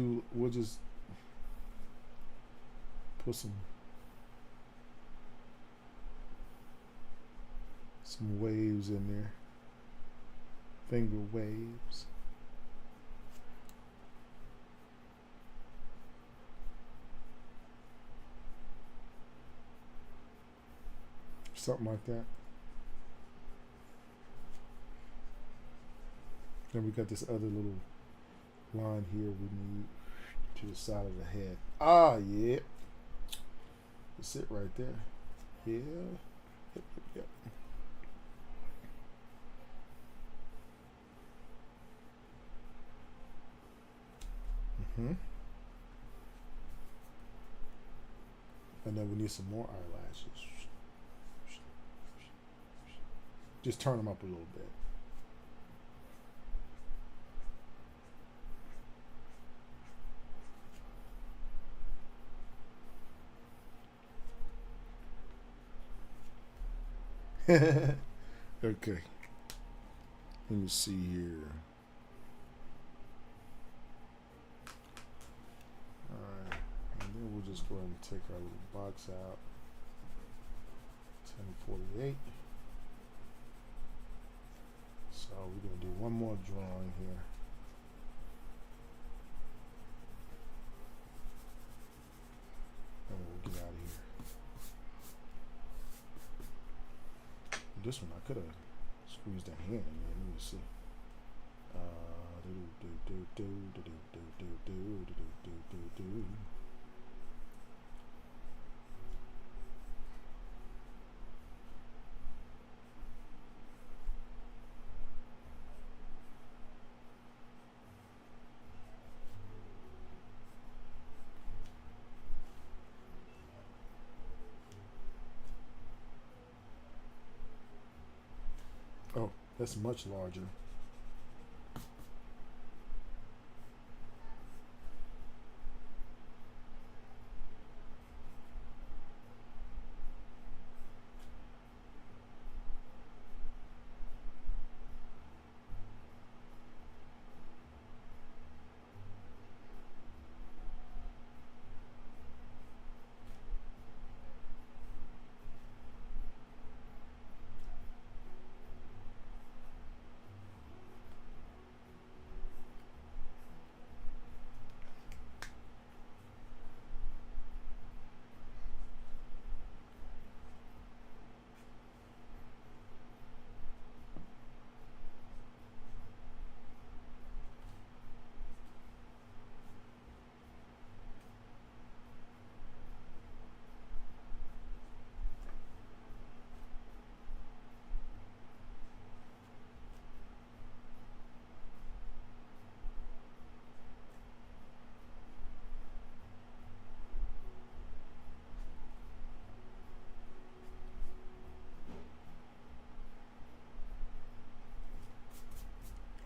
A: put some waves in there. Finger waves. Something like that. Then we got this other little line here we need to the side of the head. Ah, yeah. That's it right there. Yeah. Yep. Mm-hmm. And then we need some more eyelashes. Just turn them up a little bit. Okay. Let me see here. Alright. And then we'll just go ahead and take our little box out. 1048. So we're going to do one more drawing here. And we'll get out of here. This one I could have squeezed that hand in there. Let me see. Oh, that's much larger.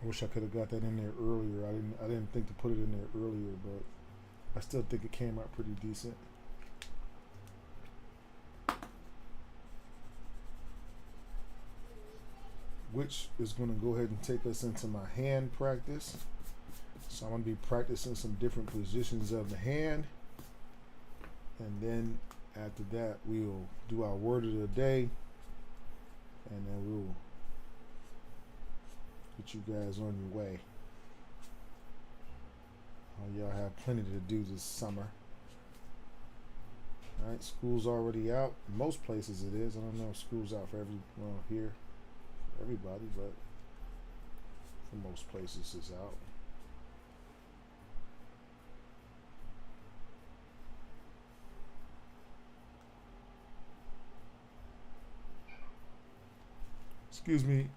A: I wish I could have got that in there earlier. I didn't think to put it in there earlier, but I still think it came out pretty decent. Which is going to go ahead and take us into my hand practice. So I'm going to be practicing some different positions of the hand. And then after that, we'll do our word of the day. And then we'll get you guys on your way. Y'all have plenty to do this summer. Alright, school's already out. Most places it is. I don't know if school's out for here for everybody, but for most places it's out. Excuse me,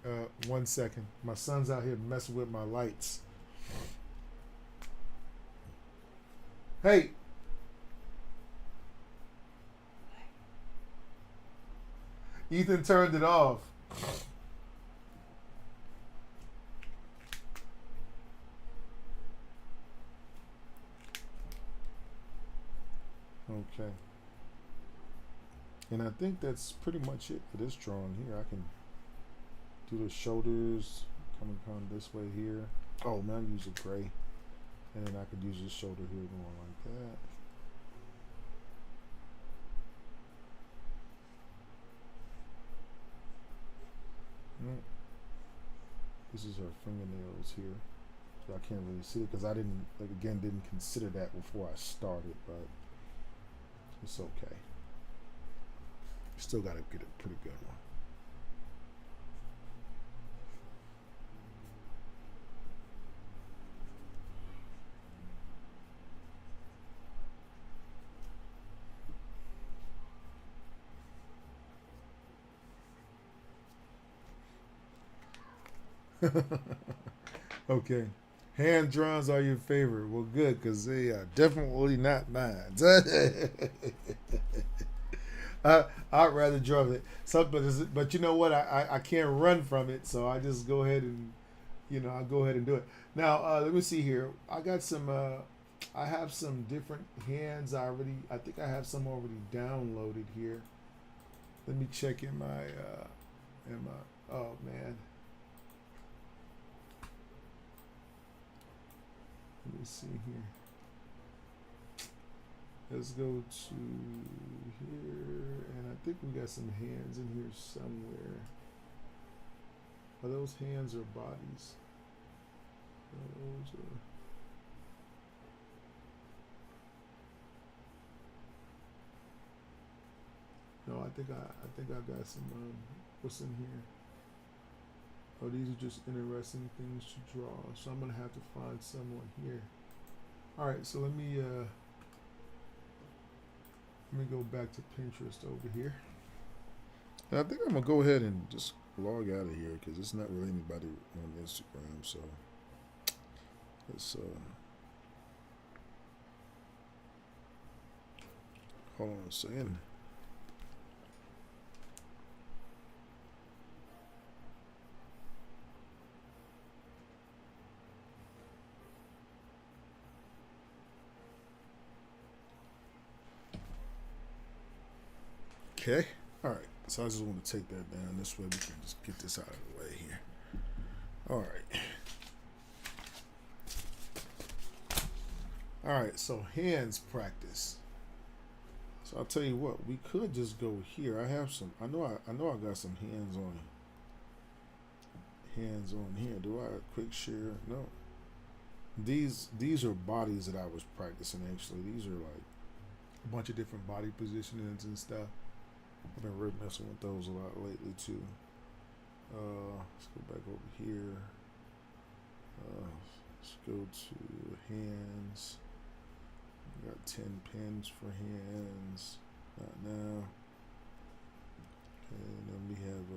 A: 1 second. My son's out here messing with my lights. Hey! Ethan turned it off. Okay. And I think that's pretty much it for this drawing here. I can do the shoulders coming this way here. Oh man, I use a gray. And then I could use this shoulder here going like that. This is her fingernails here. So I can't really see it because I didn't consider that before I started, but it's okay. Still got to get a pretty good one. Okay, Hand drawings are your favorite. Well, good, because they are definitely not mine. I'd rather draw it. But you know what? I can't run from it, so I just go ahead and I'll go ahead and do it. Now, let me see here. I got some. I have some different hands already. I think I have some already downloaded here. Let me check in my. Oh man. Let me see here. Let's go to here, and I think we got some hands in here somewhere. Are those hands or bodies? Those are. No, I think I got some. What's in here? Oh, these are just interesting things to draw. So I'm gonna have to find someone here. All right, so let me go back to Pinterest over here. And I think I'm gonna go ahead and just log out of here because it's not really anybody on Instagram. So let's hold on a second. Okay. All right. So I just want to take that down. This way we can just get this out of the way here. All right. All right. So hands practice. So I'll tell you what. We could just go here. I have some. I know I got some hands on. Hands on here. Do I quick share? No. These are bodies that I was practicing. Actually, these are like a bunch of different body positionings and stuff. I've been really messing with those a lot lately too. Let's go back over here. Let's go to hands. We got 10 pins for hands. Not now. Okay, and then we have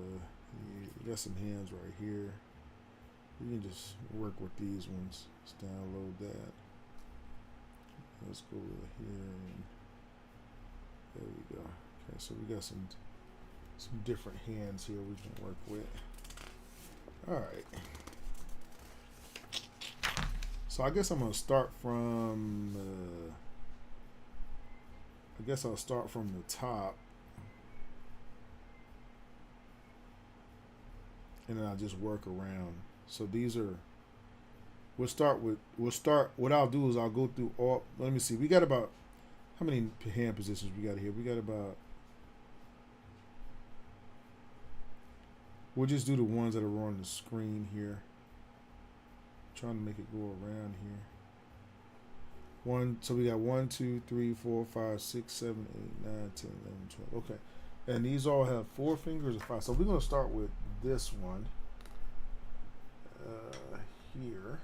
A: we got some hands right here. We can just work with these ones. Let's download that. Let's go over here and there we go. Okay, so we got some different hands here we can work with. All right. So I guess I'm gonna start from. I guess I'll start from the top, and then I'll just work around. So these are. We'll start. What I'll do is I'll go through all. Let me see. We got about how many hand positions we got here? We got about. We'll just do the ones that are on the screen here. Trying to make it go around here. So we got 1, 2, 3, 4, 5, 6, 7, 8, 9, 10, 11, 12. Okay. And these all have 4 fingers or 5. So we're going to start with this one here.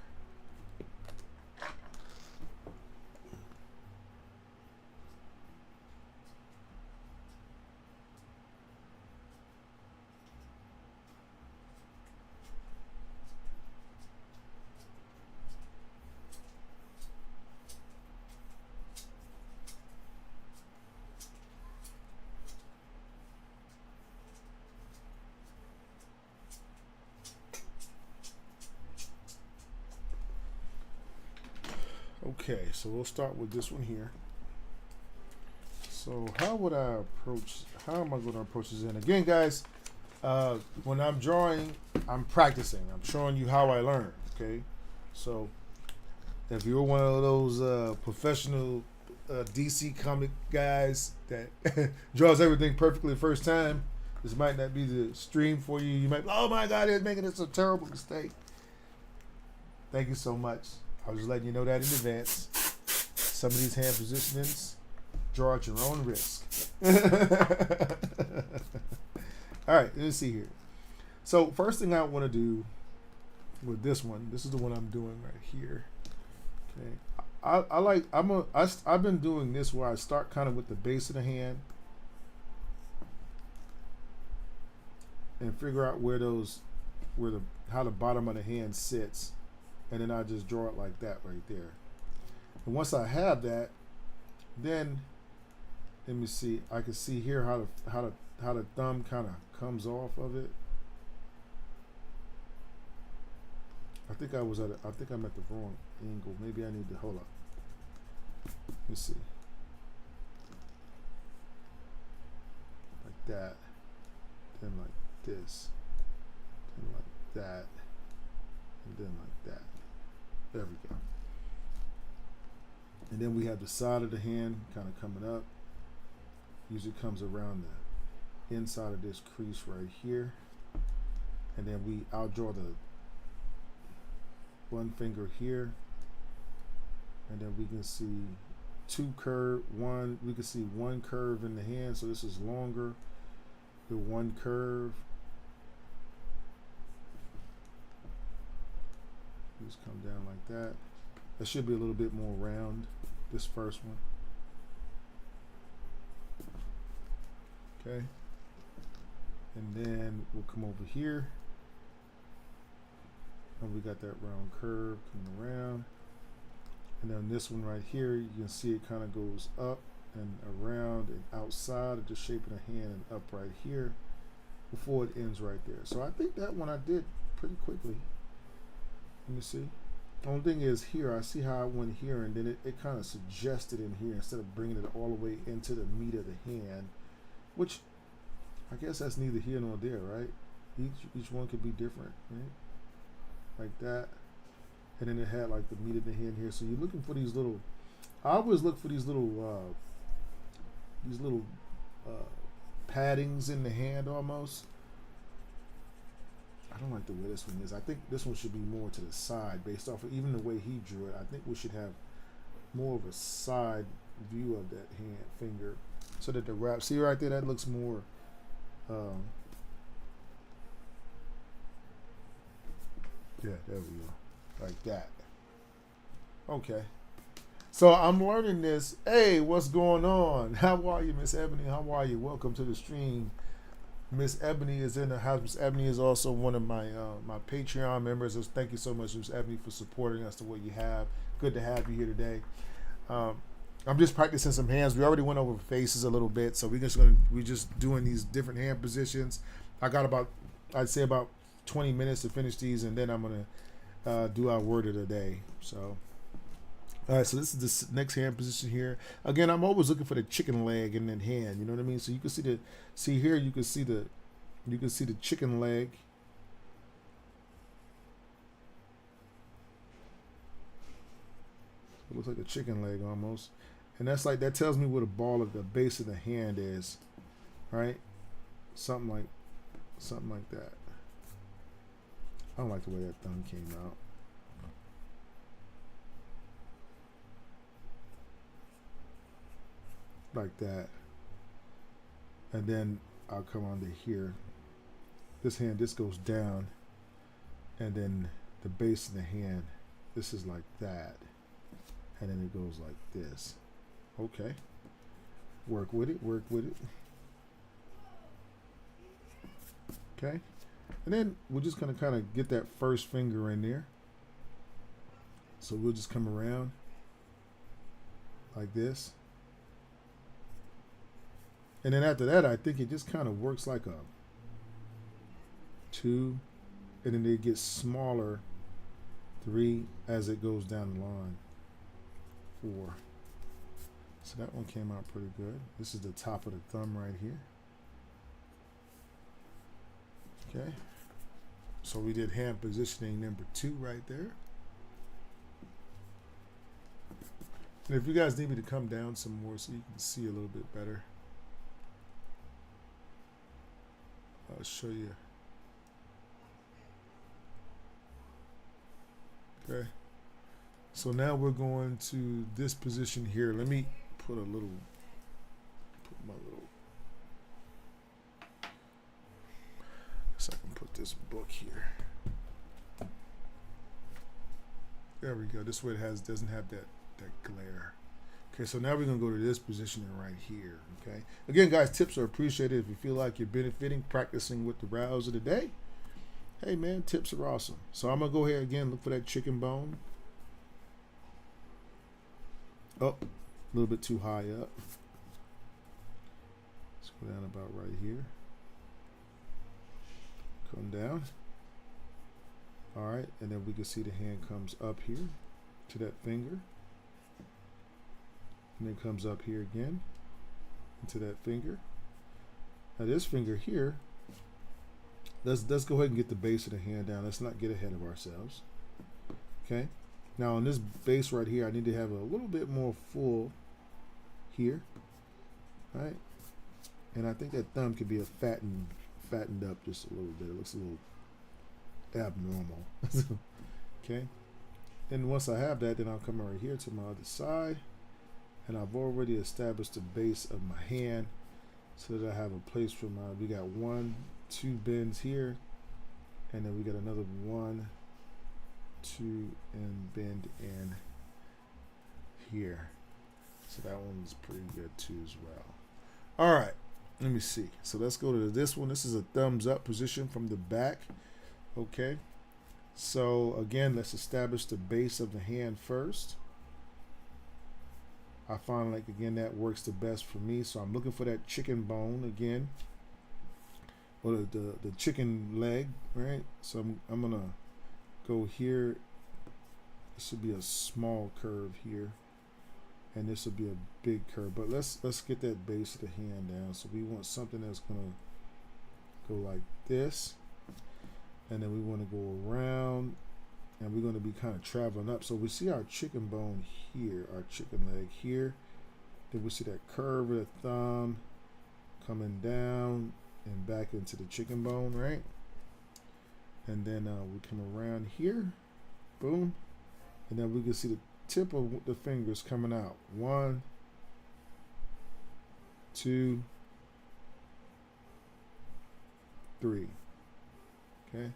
A: Okay, so we'll start with this one here. So how am I going to approach this? And again, guys, when I'm drawing, I'm practicing. I'm showing you how I learn, okay? So if you're one of those professional DC comic guys that draws everything perfectly the first time, this might not be the stream for you. You might, oh my God, they're making this a terrible mistake. Thank you so much. I was just letting you know that in advance. Some of these hand positionings, draw at your own risk. All right, let's see here. So first thing I want to do with this one, this is the one I'm doing right here. Okay, I've been doing this where I start kind of with the base of the hand and figure out how the bottom of the hand sits. and then I just draw it like that right there. And once I have that, then let me see. I can see here how the thumb kind of comes off of it. I think I'm at the wrong angle. Maybe I need to hold up. Let's see. Like that. Then like this. Then like that. And then like that. There we go. And then we have the side of the hand kind of coming up. Usually comes around the inside of this crease right here. And then I'll draw the one finger here. And then we can see we can see one curve in the hand. So this is longer. The one curve. Just come down like that. That should be a little bit more round, this first one. Okay. And then we'll come over here. And we got that round curve coming around. And then this one right here, you can see it kind of goes up and around and outside of the shape of the hand and up right here before it ends right there. So I think that one I did pretty quickly. Let me see. The only thing is here, I see how I went here, and then it kind of suggested in here instead of bringing it all the way into the meat of the hand, which I guess that's neither here nor there, right? Each one could be different, right? Like that. And then it had like the meat of the hand here. So you're looking for these little, I always look for these little paddings in the hand almost. I don't like the way this one is. I think this one should be more to the side based off of even the way he drew it. I think we should have more of a side view of that hand finger so that the wrap, see right there, that looks more yeah, there we go. Like that. Okay. So I'm learning this. Hey, what's going on? How are you, Miss Ebony? How are you? Welcome to the stream. Miss Ebony is in the house. Miss Ebony is also one of my my Patreon members. Thank you so much, Miss Ebony, for supporting us the way you have. Good to have you here today. I'm just practicing some hands. We already went over faces a little bit, so we're just doing these different hand positions. I got I'd say about 20 minutes to finish these, and then I'm gonna do our word of the day. So, all right. So this is the next hand position here. Again, I'm always looking for the chicken leg in that hand. You know what I mean? So you can see here. You can see the chicken leg. It looks like a chicken leg almost, and that tells me where the ball of the base of the hand is, right? Something like that. I don't like the way that thumb came out. Like that. And then I'll come onto here. This goes down. And then the base of the hand, this is like that. And then it goes like this. Okay. Work with it. Okay. And then we're just going to kind of get that first finger in there. So we'll just come around like this. And then after that, I think it just kind of works like a 2. And then it gets smaller, 3, as it goes down the line, 4. So that one came out pretty good. This is the top of the thumb right here. Okay. So we did hand positioning number 2 right there. And if you guys need me to come down some more so you can see a little bit better, I'll show you. Okay. So now we're going to this position here. Let me put my little, so I can put this book here. There we go. This way it doesn't have that glare. Okay, so now we're gonna go to this positioning right here. Okay. Again, guys, tips are appreciated if you feel like you're benefiting, practicing with the rouse of the day. Hey man, tips are awesome. So I'm gonna go ahead again, look for that chicken bone. Oh, a little bit too high up. Let's go down about right here. Come down. All right, and then we can see the hand comes up here to that finger. And then comes up here again into that finger. Now this finger here, let's go ahead and get the base of the hand down. Let's not get ahead of ourselves. Okay. Now on this base right here, I need to have a little bit more full here. Right? And I think that thumb could be fattened up just a little bit. It looks a little abnormal. Okay. Then once I have that, then I'll come right here to my other side. And I've already established the base of my hand so that I have a place for my, we got 1, 2 bends here, and then we got another 1, 2, and bend in here. So that one's pretty good too as well. All right, let me see. So let's go to this one. This is a thumbs up position from the back. Okay. So again, let's establish the base of the hand first. I find like again that works the best for me. So I'm looking for that chicken bone again, or the chicken leg, right? So I'm gonna go here. This should be a small curve here, and this will be a big curve. But let's get that base of the hand down. So we want something that's gonna go like this, and then we want to go around. And we're going to be kind of traveling up. So we see our chicken bone here, our chicken leg here. Then we see that curve of the thumb coming down and back into the chicken bone, right? And then we come around here, boom. And then we can see the tip of the fingers coming out. 1, 2, 3. Okay.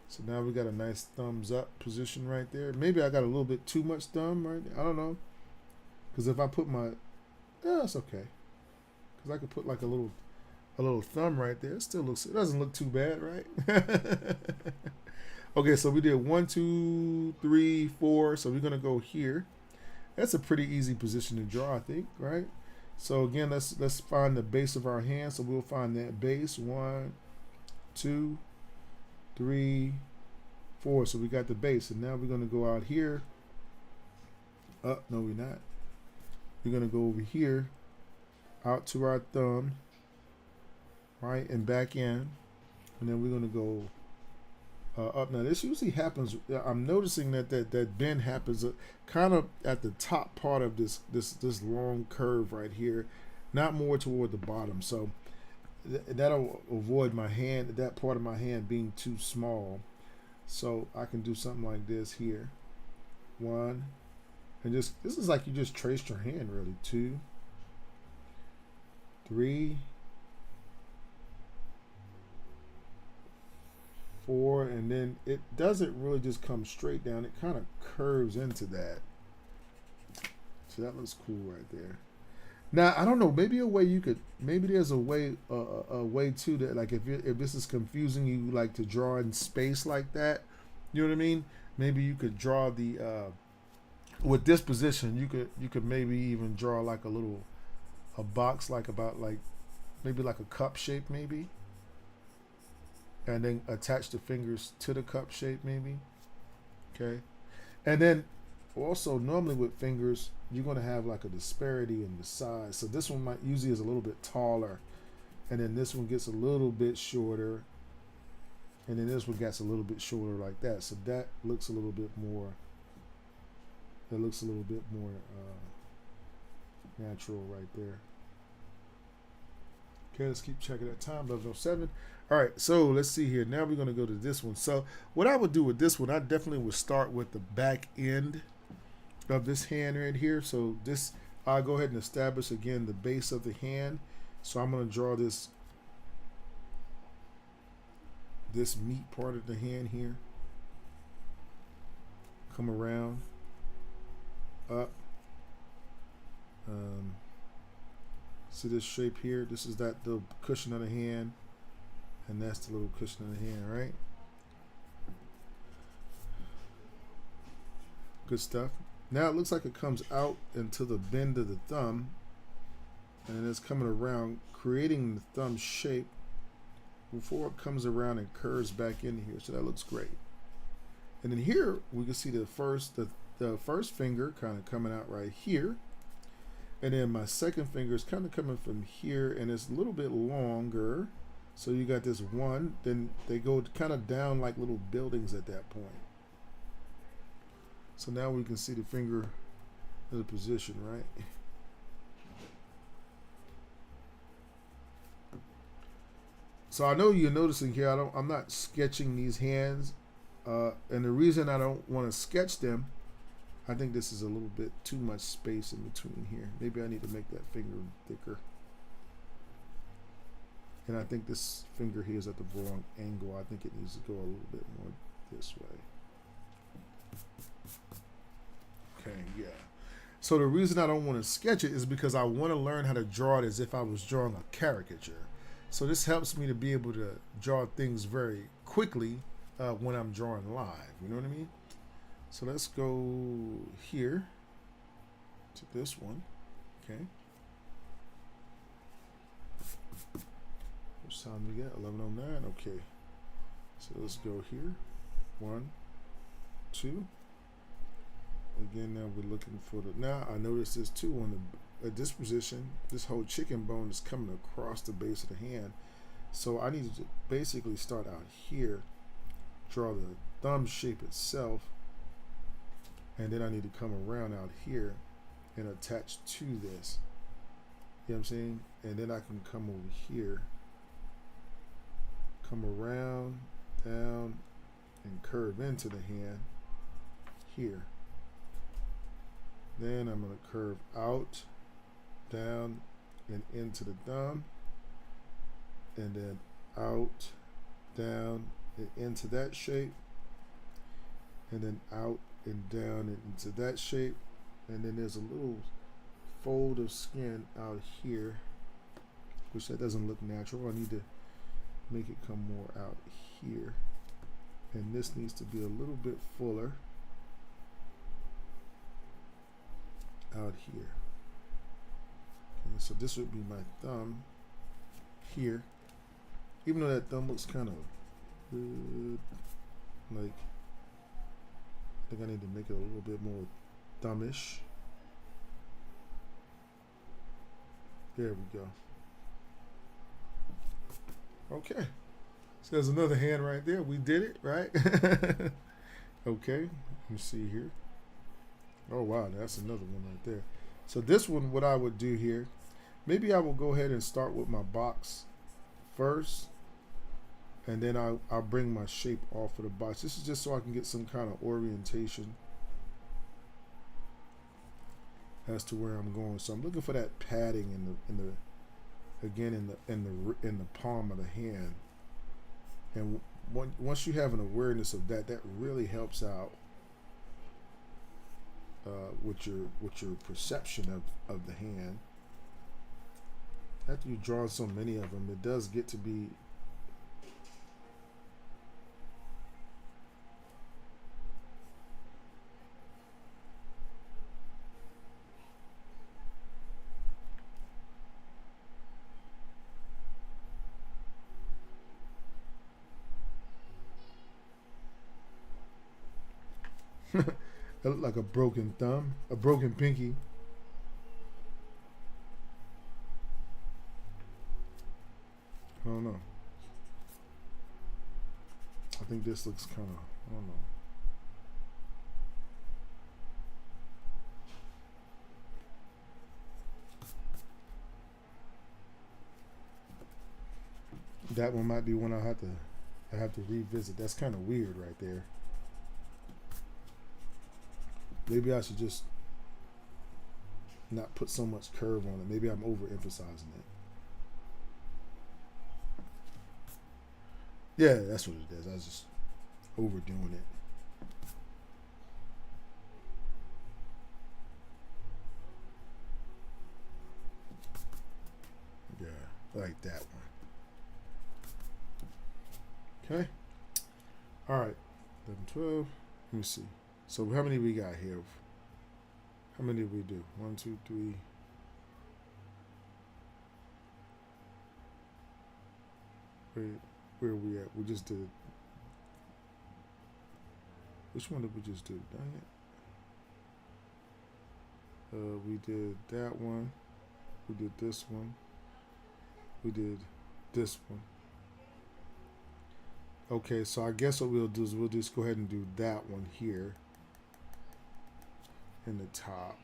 A: So now we got a nice thumbs up position right there. Maybe I got a little bit too much thumb right there. I don't know. Because if I put my, it's okay. Because I could put like a little thumb right there. It still looks, it doesn't look too bad, right? Okay, so we did 1, 2, 3, 4. So we're gonna go here. That's a pretty easy position to draw, I think, right? So again, let's find the base of our hand. So we'll find that base. 1, 2, 3, 4. So we got the base, and now we're going to go out here. No, we're not. We're going to go over here, out to our thumb, right, and back in, and then we're going to go up. Now this usually happens. I'm noticing that bend happens kind of at the top part of this long curve right here, not more toward the bottom. So that'll avoid my hand, that part of my hand being too small. So I can do something like this here. 1, and this is like you just traced your hand really. 2, 3, 4, and then it doesn't really just come straight down. It kind of curves into that. So that looks cool right there. Now I don't know. Maybe a way you could. Maybe there's a way too that, like, if this is confusing you, like to draw in space like that. You know what I mean? Maybe you could draw the with this position. You could maybe even draw like a box, like maybe like a cup shape maybe, and then attach the fingers to the cup shape maybe. Okay, and then also normally with fingers, you're going to have like a disparity in the size. So this one usually is a little bit taller, and then this one gets a little bit shorter, and then this one gets a little bit shorter like that. So that looks a little bit more. That looks a little bit more natural right there. Okay, let's keep checking that time. 11:07. All right, so let's see here. Now we're going to go to this one. So what I would do with this one, I definitely would start with the back end of this hand right here. So this, I'll go ahead and establish again the base of the hand. So I'm going to draw this meat part of the hand here. Come around, up. See this shape here? This is that the cushion of the hand, and that's the little cushion of the hand, right? Good stuff. Now it looks like it comes out into the bend of the thumb, and it's coming around, creating the thumb shape before it comes around and curves back into here. So that looks great. And then here we can see the first finger kind of coming out right here. And then my second finger is kind of coming from here, and it's a little bit longer. So you got this one, then they go kind of down like little buildings at that point. So now we can see the finger in the position, right? So I know you're noticing here, I'm not sketching these hands. And the reason I don't want to sketch them, I think this is a little bit too much space in between here. Maybe I need to make that finger thicker. And I think this finger here is at the wrong angle. I think it needs to go a little bit more this way. Okay, yeah. So the reason I don't want to sketch it is because I want to learn how to draw it as if I was drawing a caricature. So this helps me to be able to draw things very quickly when I'm drawing live. You know what I mean? So let's go here to this one. Okay. Which time we got? 11:09. Okay. So let's go here. 1, 2. Again, now we're looking for the. Now I notice this too on the at this position. This whole chicken bone is coming across the base of the hand. So I need to basically start out here, draw the thumb shape itself, and then I need to come around out here and attach to this. You know what I'm saying? And then I can come over here, come around, down, and curve into the hand here. Then I'm going to curve out, down, and into the thumb, and then out, down, and into that shape, and then out and down and into that shape. And then there's a little fold of skin out here, which that doesn't look natural. I need to make it come more out here, and this needs to be a little bit fuller out here. Okay, so this would be my thumb here, even though that thumb looks kind of like, I think I need to make it a little bit more thumbish. There we go. Okay, so there's another hand right there. We did it, right? Okay, let me see here. Oh wow, that's another one right there. So this one, what I would do here, maybe I will go ahead and start with my box first, and then I'll bring my shape off of the box. This is just so I can get some kind of orientation as to where I'm going. So I'm looking for that padding in the palm of the hand. And once you have an awareness of that, that really helps out with your perception of the hand. After you draw so many of them, it does get to be it looked like a broken thumb, a broken pinky. I don't know. I think this looks kind of, I don't know. That one might be one I have to revisit. That's kind of weird right there. Maybe I should just not put so much curve on it. Maybe I'm overemphasizing it. Yeah, that's what it is. I was just overdoing it. Yeah, like that one. Okay. All right. 11, 12. Let me see. So how many we got here? How many did we do? 1, 2, 3. Where are we at? We just did. Which one did we just do? Dang it. We did that one. We did this one. We did this one. Okay, so I guess what we'll do is we'll just go ahead and do that one here in the top.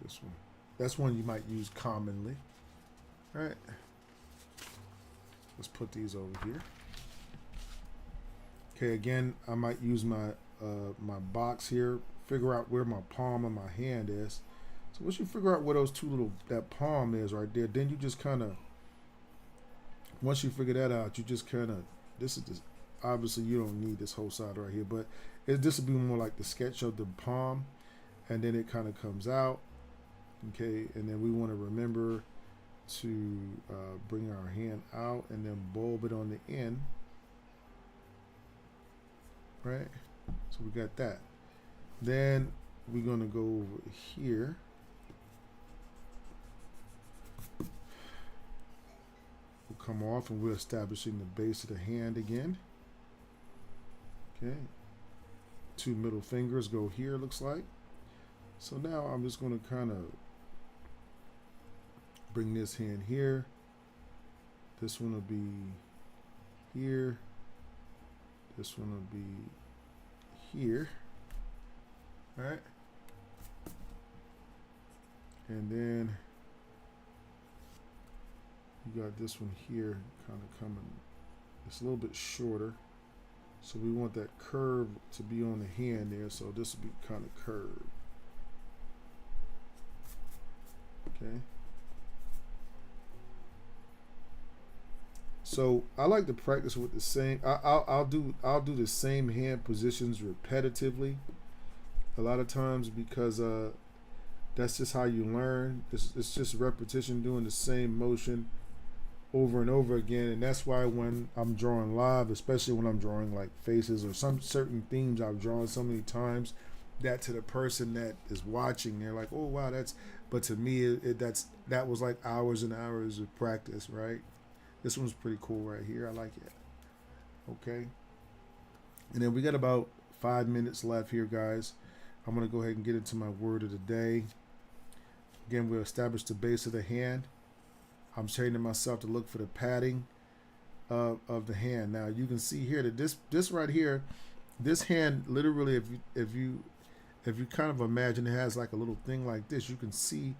A: This one. That's one you might use commonly. All right. Let's put these over here. Okay, again, I might use my my box here, figure out where my palm of my hand is. So once you figure out where those two little, that palm is right there, then you just kind of, once you figure that out, you just kind of, this is just, obviously you don't need this whole side right here, but this will be more like the sketch of the palm, and then it kind of comes out, okay, and then we want to remember to bring our hand out and then bulb it on the end, right? So we got that. Then we're going to go over here. We'll come off and we're establishing the base of the hand again. Okay. 2 middle fingers go here, looks like. So now I'm just going to kind of bring this hand here. This one will be here. This one will be here. All right. And then you got this one here kind of coming. It's a little bit shorter. So we want that curve to be on the hand there. So this will be kind of curved. Okay. So I like to practice with the same. I'll do the same hand positions repetitively a lot of times because that's just how you learn. It's just repetition, doing the same motion over and over again, and that's why when I'm drawing live, especially when I'm drawing like faces or some certain themes I've drawn so many times, that to the person that is watching, they're like, oh wow, that's. But to me, that was like hours and hours of practice, right? This one's pretty cool right here. I like it. Okay. And then we got about 5 minutes left here, guys. I'm going to go ahead and get into my word of the day. Again, we'll establish the base of the hand. I'm training myself to look for the padding of the hand. Now, you can see here that this right here, this hand literally, if you kind of imagine it has like a little thing like this, you can see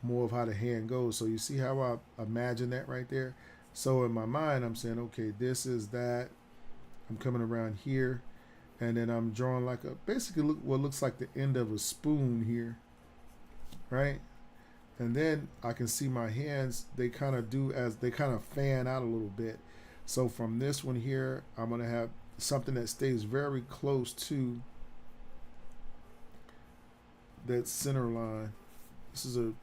A: more of how the hand goes. So you see how I imagine that right there? So in my mind, I'm saying, okay, this is that. I'm coming around here, and then I'm drawing like basically what looks like the end of a spoon here, right? And then I can see my hands, they kind of fan out a little bit. So from this one here, I'm going to have something that stays very close to that center line. This is a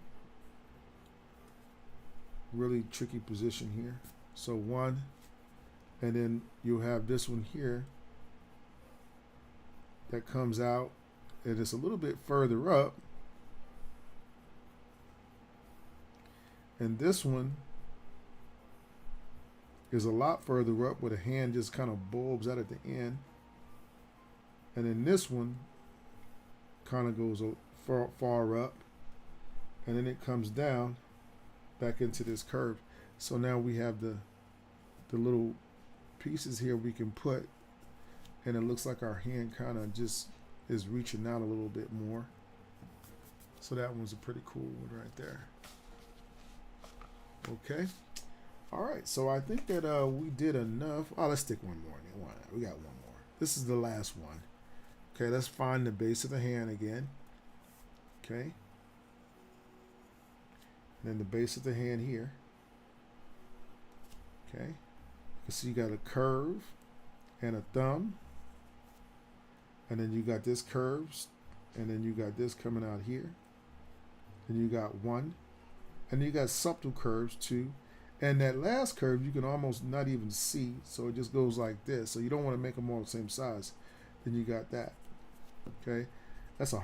A: really tricky position here. So one, and then you'll have this one here that comes out, and it's a little bit further up, and this one is a lot further up where the hand just kind of bulbs out at the end, and then this one kind of goes far up, and then it comes down back into this curve. So now we have the little pieces here we can put, and it looks like our hand kind of just is reaching out a little bit more. So that one's a pretty cool one right there. Okay. All right. So I think that we did enough. Oh, let's stick one more. We got one more. This is the last one. Okay. Let's find the base of the hand again. Okay. And then the base of the hand here. Okay. You see you got a curve and a thumb. And then you got this curves. And then you got this coming out here. And you got one. And you got subtle curves too. And that last curve you can almost not even see, so it just goes like this. So you don't want to make them all the same size. Then you got that. Okay, that's a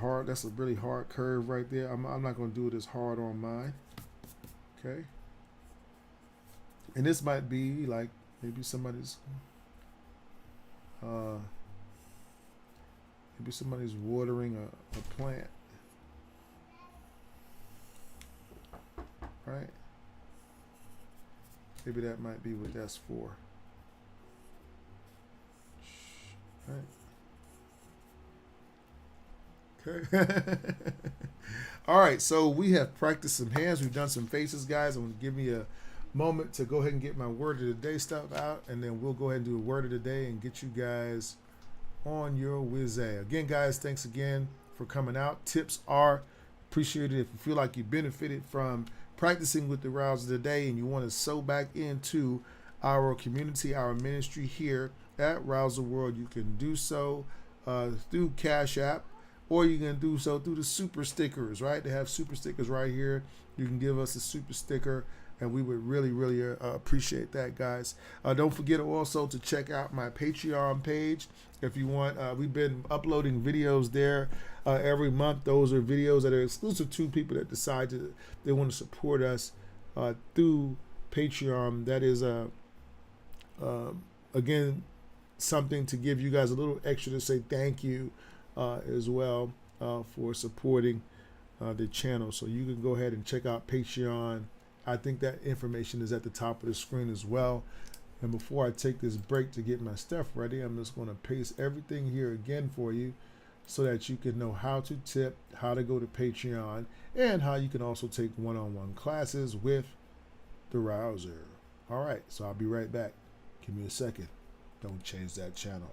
A: really hard curve right there. I'm not going to do it as hard on mine. Okay, and this might be like maybe somebody's uh, watering a plant, right? Maybe that might be what that's for. Right. Okay. All right, so we have practiced some hands. We've done some faces, guys. I'm going to give me a moment to go ahead and get my word of the day stuff out, and then we'll go ahead and do a word of the day and get you guys on your whiz. Again, guys, thanks again for coming out. Tips are appreciated. If you feel like you benefited from practicing with the rounds of the day and you want to sew back into our community, our ministry here at Rouser World, you can do so through Cash App, or you can do so through the super stickers, right? They have super stickers right here. You can give us a super sticker, and we would really, really appreciate that, guys. Don't forget also to check out my Patreon page if you want. We've been uploading videos there every month. Those are videos that are exclusive to people that decide they want to support us through Patreon. That is, again, something to give you guys a little extra to say thank you as well for supporting the channel. So you can go ahead and check out Patreon. I think that information is at the top of the screen as well. And before I take this break to get my stuff ready, I'm just going to paste everything here again for you so that you can know how to tip, how to go to Patreon, and how you can also take one-on-one classes with the Rouser. All right, so I'll be right back. Give me a second. Don't change that channel.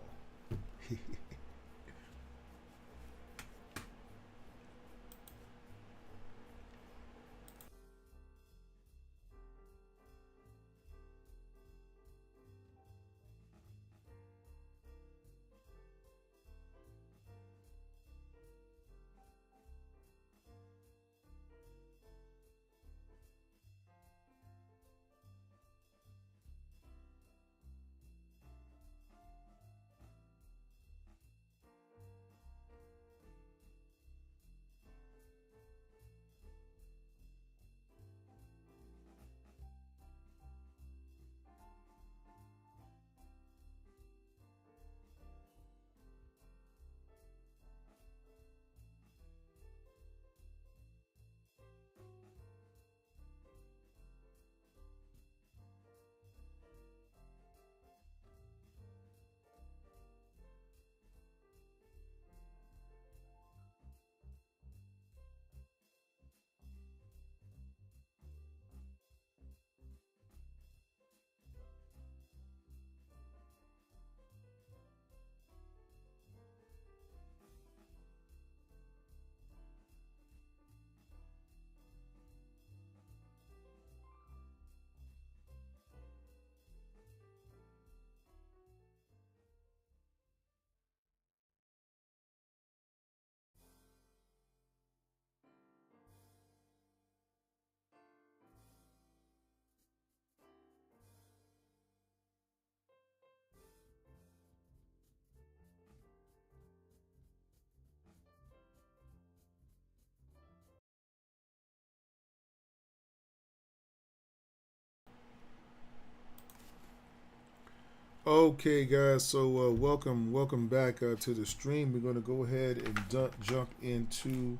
A: Okay, guys, so welcome back to the stream. We're going to go ahead and jump into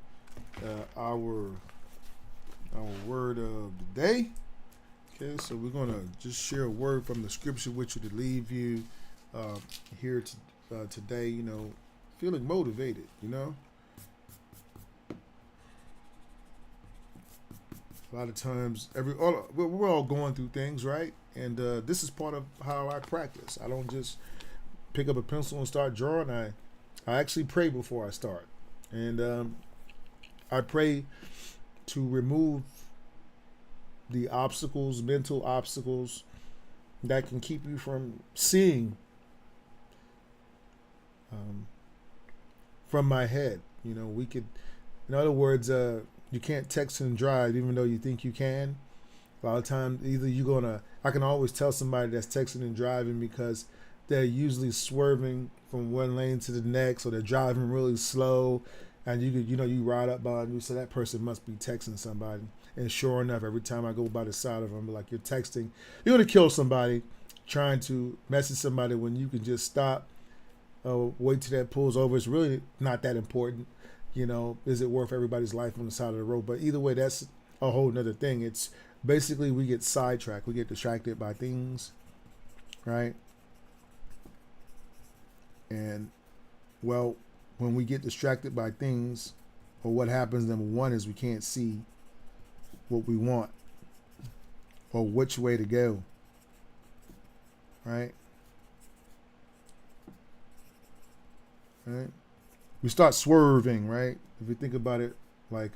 A: our word of the day. Okay, so we're going to just share a word from the scripture with you to leave you here today, feeling motivated, A lot of times, we're all going through things, right? And this is part of how I practice. I don't just pick up a pencil and start drawing. I actually pray before I start, and I pray to remove the obstacles, mental obstacles that can keep you from seeing from my head. In other words, you can't text and drive even though you think you can. A lot of times, I can always tell somebody that's texting and driving because they're usually swerving from one lane to the next, or they're driving really slow, and you ride up by them, so that person must be texting somebody. And sure enough, every time I go by the side of them, I'm like, you're texting, you're gonna kill somebody, trying to message somebody when you can just stop, wait till that pulls over. It's really not that important. Is it worth everybody's life on the side of the road? But either way, that's a whole nother thing. It's basically we get sidetracked, we get distracted by things, right? And well, when we get distracted by things, or what happens, number one is we can't see what we want or which way to go, right? Right? We start swerving, right? If you think about it, like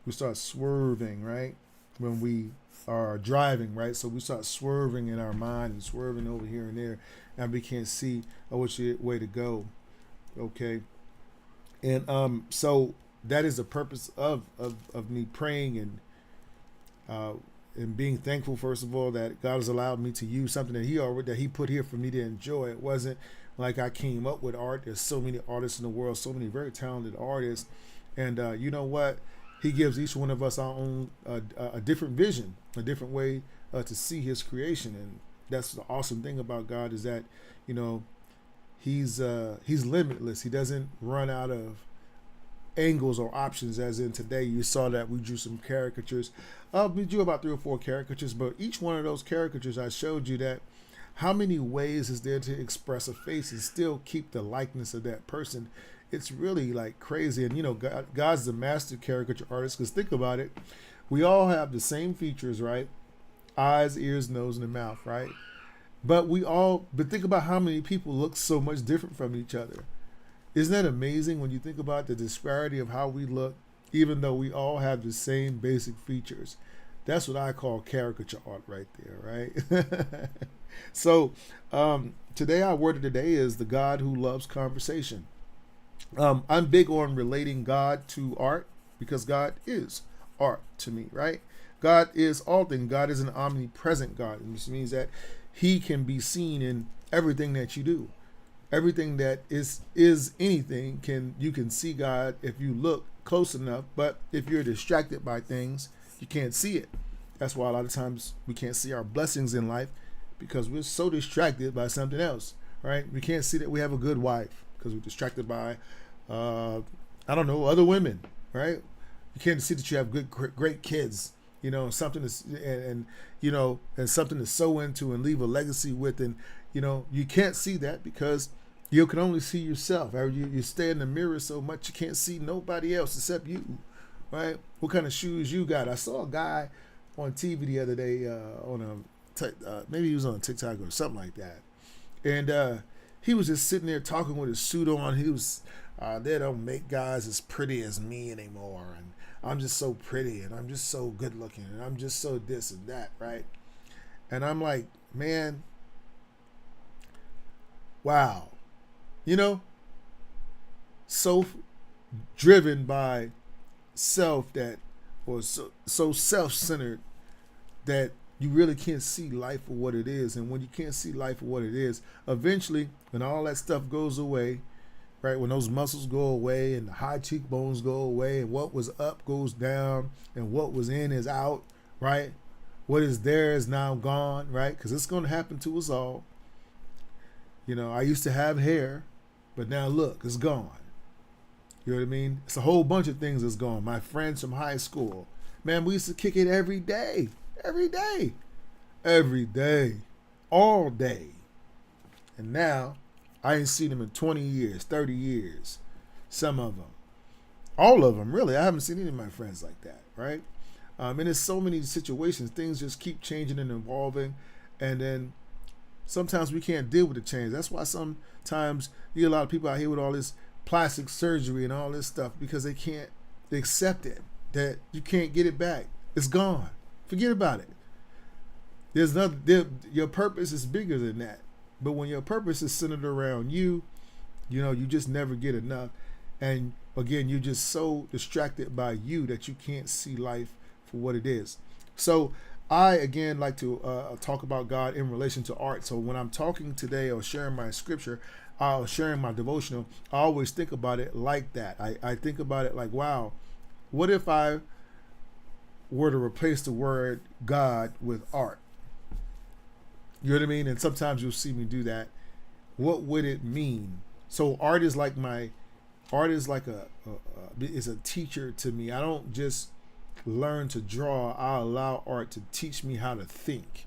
A: we start swerving, right? When we are driving, right? So we start swerving in our mind and swerving over here and there, and we can't see which way to go. Okay. And so that is the purpose of me praying and being thankful, first of all, that God has allowed me to use something that He put here for me to enjoy. It wasn't like I came up with art. There's so many artists in the world, so many very talented artists, and you know what? He gives each one of us our own a different vision, a different way to see His creation, and that's the awesome thing about God, is that He's limitless. He doesn't run out of angles or options, as in today you saw that we drew some caricatures. We drew about 3 or 4 caricatures, but each one of those caricatures, I showed you that how many ways is there to express a face and still keep the likeness of that person. It's really like crazy. And God's the master caricature artist, because think about it, we all have the same features, right? Eyes, ears, nose, and a mouth, right? But think about how many people look so much different from each other. Isn't that amazing when you think about the disparity of how we look, even though we all have the same basic features? That's what I call caricature art right there, right? So today, our word of the day is the God who loves conversation. I'm big on relating God to art, because God is art to me, right? God is all things. God is an omnipresent God, which means that He can be seen in everything that you do. Everything that is anything, you can see God if you look close enough. But if you're distracted by things, you can't see it. That's why a lot of times we can't see our blessings in life, because we're so distracted by something else, right? We can't see that we have a good wife because we're distracted by, other women, right? You can't see that you have great kids, something and something to sow into and leave a legacy with. And, you can't see that because you can only see yourself. You stay in the mirror so much you can't see nobody else except you, right? What kind of shoes you got? I saw a guy on TV the other day maybe he was on TikTok or something like that, and he was just sitting there talking with his suit on. He was, they don't make guys as pretty as me anymore, and I'm just so pretty, and I'm just so good looking, and I'm just so this and that, right? And I'm like, man, wow, so driven by self or so self-centered that you really can't see life for what it is. And when you can't see life for what it is, eventually, when all that stuff goes away, right, when those muscles go away and the high cheekbones go away and what was up goes down and what was in is out, right? What is there is now gone, right? Because it's going to happen to us all. I used to have hair, but now look, it's gone. You know what I mean? It's a whole bunch of things that's gone. My friends from high school, man, we used to kick it every day, all day. And now I ain't seen them in 20 years, 30 years. Some of them, all of them, really. I haven't seen any of my friends like that, right? And there's so many situations. Things just keep changing and evolving. And then sometimes we can't deal with the change. That's why sometimes you get a lot of people out here with all this plastic surgery and all this stuff, because they can't accept it, that you can't get it back. It's gone. Forget about it. Your purpose is bigger than that. But when your purpose is centered around you, you just never get enough. And again, you're just so distracted by you that you can't see life for what it is. So I, again, like to talk about God in relation to art. So when I'm talking today or sharing my scripture, sharing my devotional, I always think about it like that. I think about it like, wow, what if I were to replace the word God with art? You know what I mean? And sometimes you'll see me do that. What would it mean? So art is like is a teacher to me. I don't just learn to draw. I allow art to teach me how to think.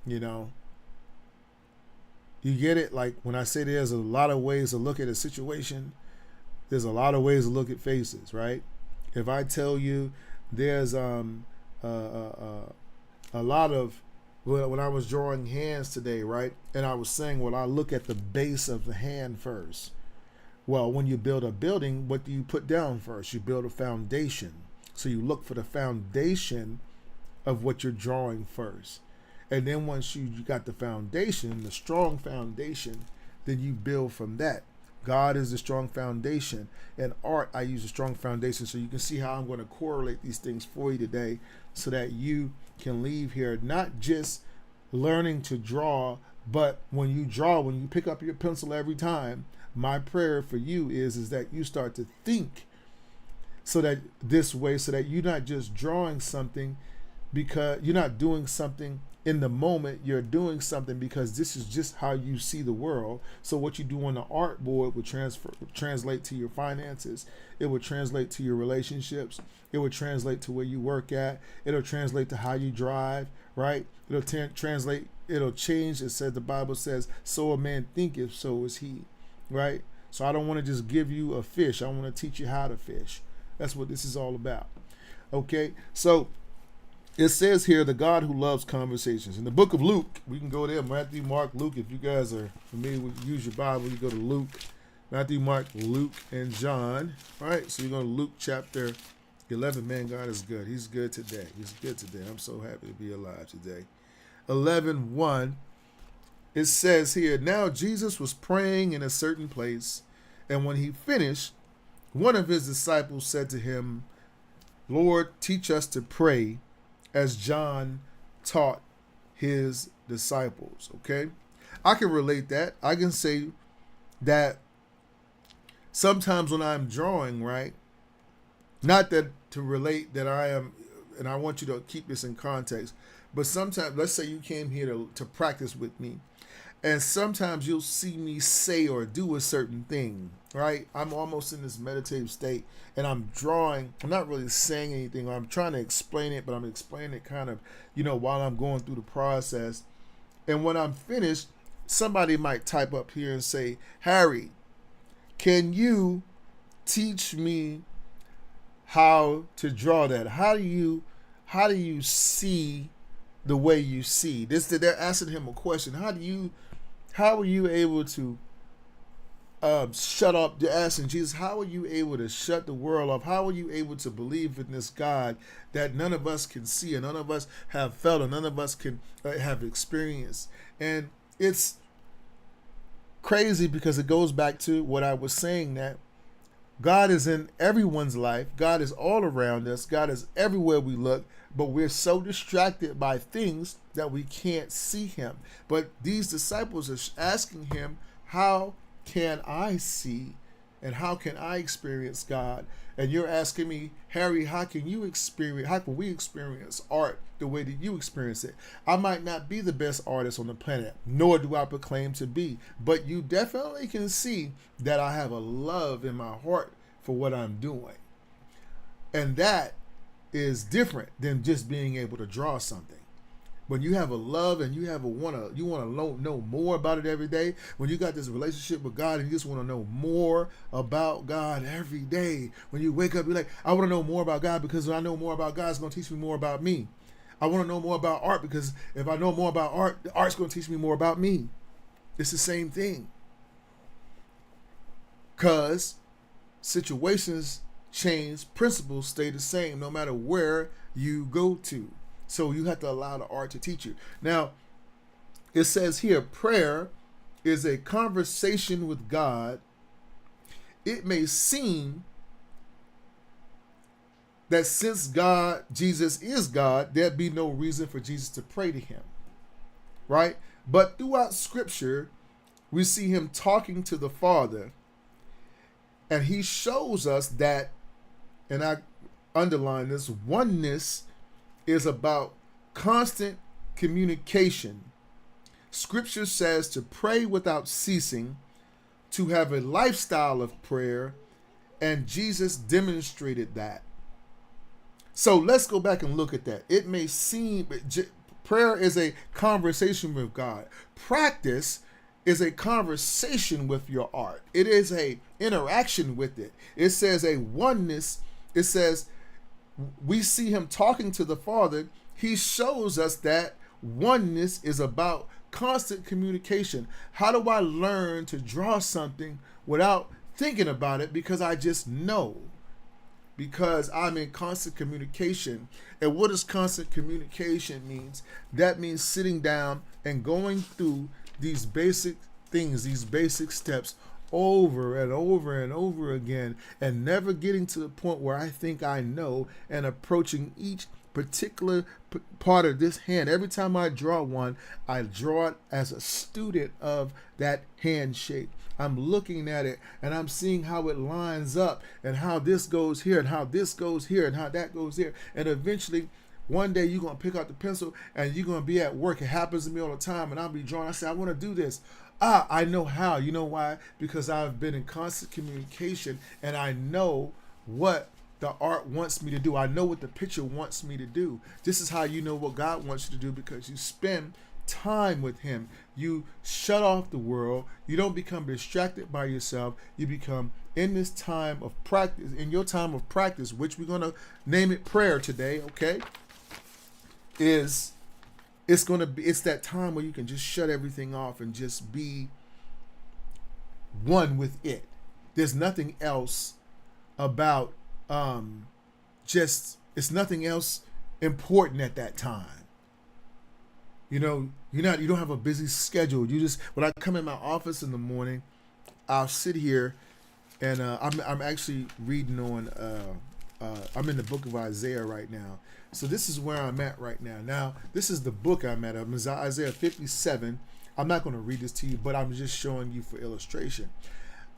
A: You know, you get it? Like when I say there's a lot of ways to look at a situation, there's a lot of ways to look at faces, right? If I tell you there's a lot of, when I was drawing hands today, right? And I was saying, well, I look at the base of the hand first. Well, when you build a building, what do you put down first? You build a foundation. So you look for the foundation of what you're drawing first. And then once you got the foundation, the strong foundation, then you build from that. God is the strong foundation. And art, I use a strong foundation. So you can see how I'm going to correlate these things for you today so that you can leave here not just learning to draw, but when you pick up your pencil every time, my prayer for you is that you start to think so that you're not just drawing something because you're not doing something in the moment. You're doing something because this is just how you see the world. So what you do on the artboard would translate to your finances. It would translate to your relationships. It would translate to where you work at. It'll translate to how you drive, right? It'll translate. It'll change. It says, the Bible says, so a man thinketh, so is he, right? So I don't want to just give you a fish. I want to teach you how to fish. That's what this is all about. Okay, so it says here, the God who loves conversations. In the book of Luke, we can go there, Matthew, Mark, Luke. If you guys are familiar with, use your Bible, you go to Luke, Matthew, Mark, Luke, and John. All right, so you're going to Luke chapter 11. Man, God is good. He's good today. He's good today. I'm so happy to be alive today. 11:1. It says here, now Jesus was praying in a certain place, and when he finished, one of his disciples said to him, Lord, teach us to pray as John taught his disciples. Okay, I can relate that. I can say that sometimes when I'm drawing, right, not that to relate that I am, and I want you to keep this in context, but sometimes, let's say you came here to practice with me, and sometimes you'll see me say or do a certain thing, right? I'm almost in this meditative state and I'm drawing. I'm not really saying anything. I'm trying to explain it, but I'm explaining it kind of, while I'm going through the process. And when I'm finished, somebody might type up here and say, Harry, can you teach me how to draw that? How do you see the way you see? They're asking him a question. How are you able to shut up? They're asking Jesus, how are you able to shut the world off? How are you able to believe in this God that none of us can see and none of us have felt and none of us can have experienced? And it's crazy because it goes back to what I was saying, that God is in everyone's life. God is all around us. God is everywhere we look, but we're so distracted by things that we can't see him. But these disciples are asking him, how can I see and how can I experience God? And you're asking me, Harry, how can we experience art the way that you experience it? I might not be the best artist on the planet, nor do I proclaim to be, but you definitely can see that I have a love in my heart for what I'm doing. And that is different than just being able to draw something. When you have a love and you want to know more about it every day, when you got this relationship with God and you just want to know more about God every day, when you wake up, you're like, I want to know more about God because when I know more about God, it's going to teach me more about me. I want to know more about art because if I know more about art, the art's going to teach me more about me. It's the same thing. Because situations change, principles stay the same no matter where you go to. So you have to allow the art to teach you. Now, it says here, prayer is a conversation with God. It may seem that since Jesus is God, there'd be no reason for Jesus to pray to him, right? But throughout Scripture, we see him talking to the Father, and he shows us that, and I underline this, oneness is about constant communication. Scripture says to pray without ceasing, to have a lifestyle of prayer, and Jesus demonstrated that. So let's go back and look at that. It may seem prayer is a conversation with God. Practice is a conversation with your art. It is a interaction with it. It says a oneness. It says we see him talking to the Father. He shows us that oneness is about constant communication. How do I learn to draw something without thinking about it? Because I just know. Because I'm in constant communication. And what does constant communication means? That means sitting down and going through these basic things, these basic steps over and over and over again, and never getting to the point where I think I know, and approaching each particular part of this hand. Every time I draw one, I draw it as a student of that hand shape. I'm looking at it and I'm seeing how it lines up, and how this goes here, and how this goes here, and how that goes here. And eventually, one day you're going to pick out the pencil and you're going to be at work. It happens to me all the time, and I'll be drawing. I say, I want to do this. I know how. You know why? Because I've been in constant communication, and I know what the art wants me to do. I know what the picture wants me to do. This is how you know what God wants you to do, because you spend time with him. You shut off the world. You don't become distracted by yourself. You become in this time of practice, in your time of practice, which we're going to name it prayer today, okay? It's that time where you can just shut everything off and just be one with it. There's nothing else about it's nothing else important at that time. You know, you don't have a busy schedule. You just, when I come in my office in the morning, I'll sit here and I'm actually reading on I'm in the book of Isaiah right now. So this is where I'm at right now. Now, this is the book I'm at. I'm in Isaiah 57. I'm not going to read this to you, but I'm just showing you for illustration.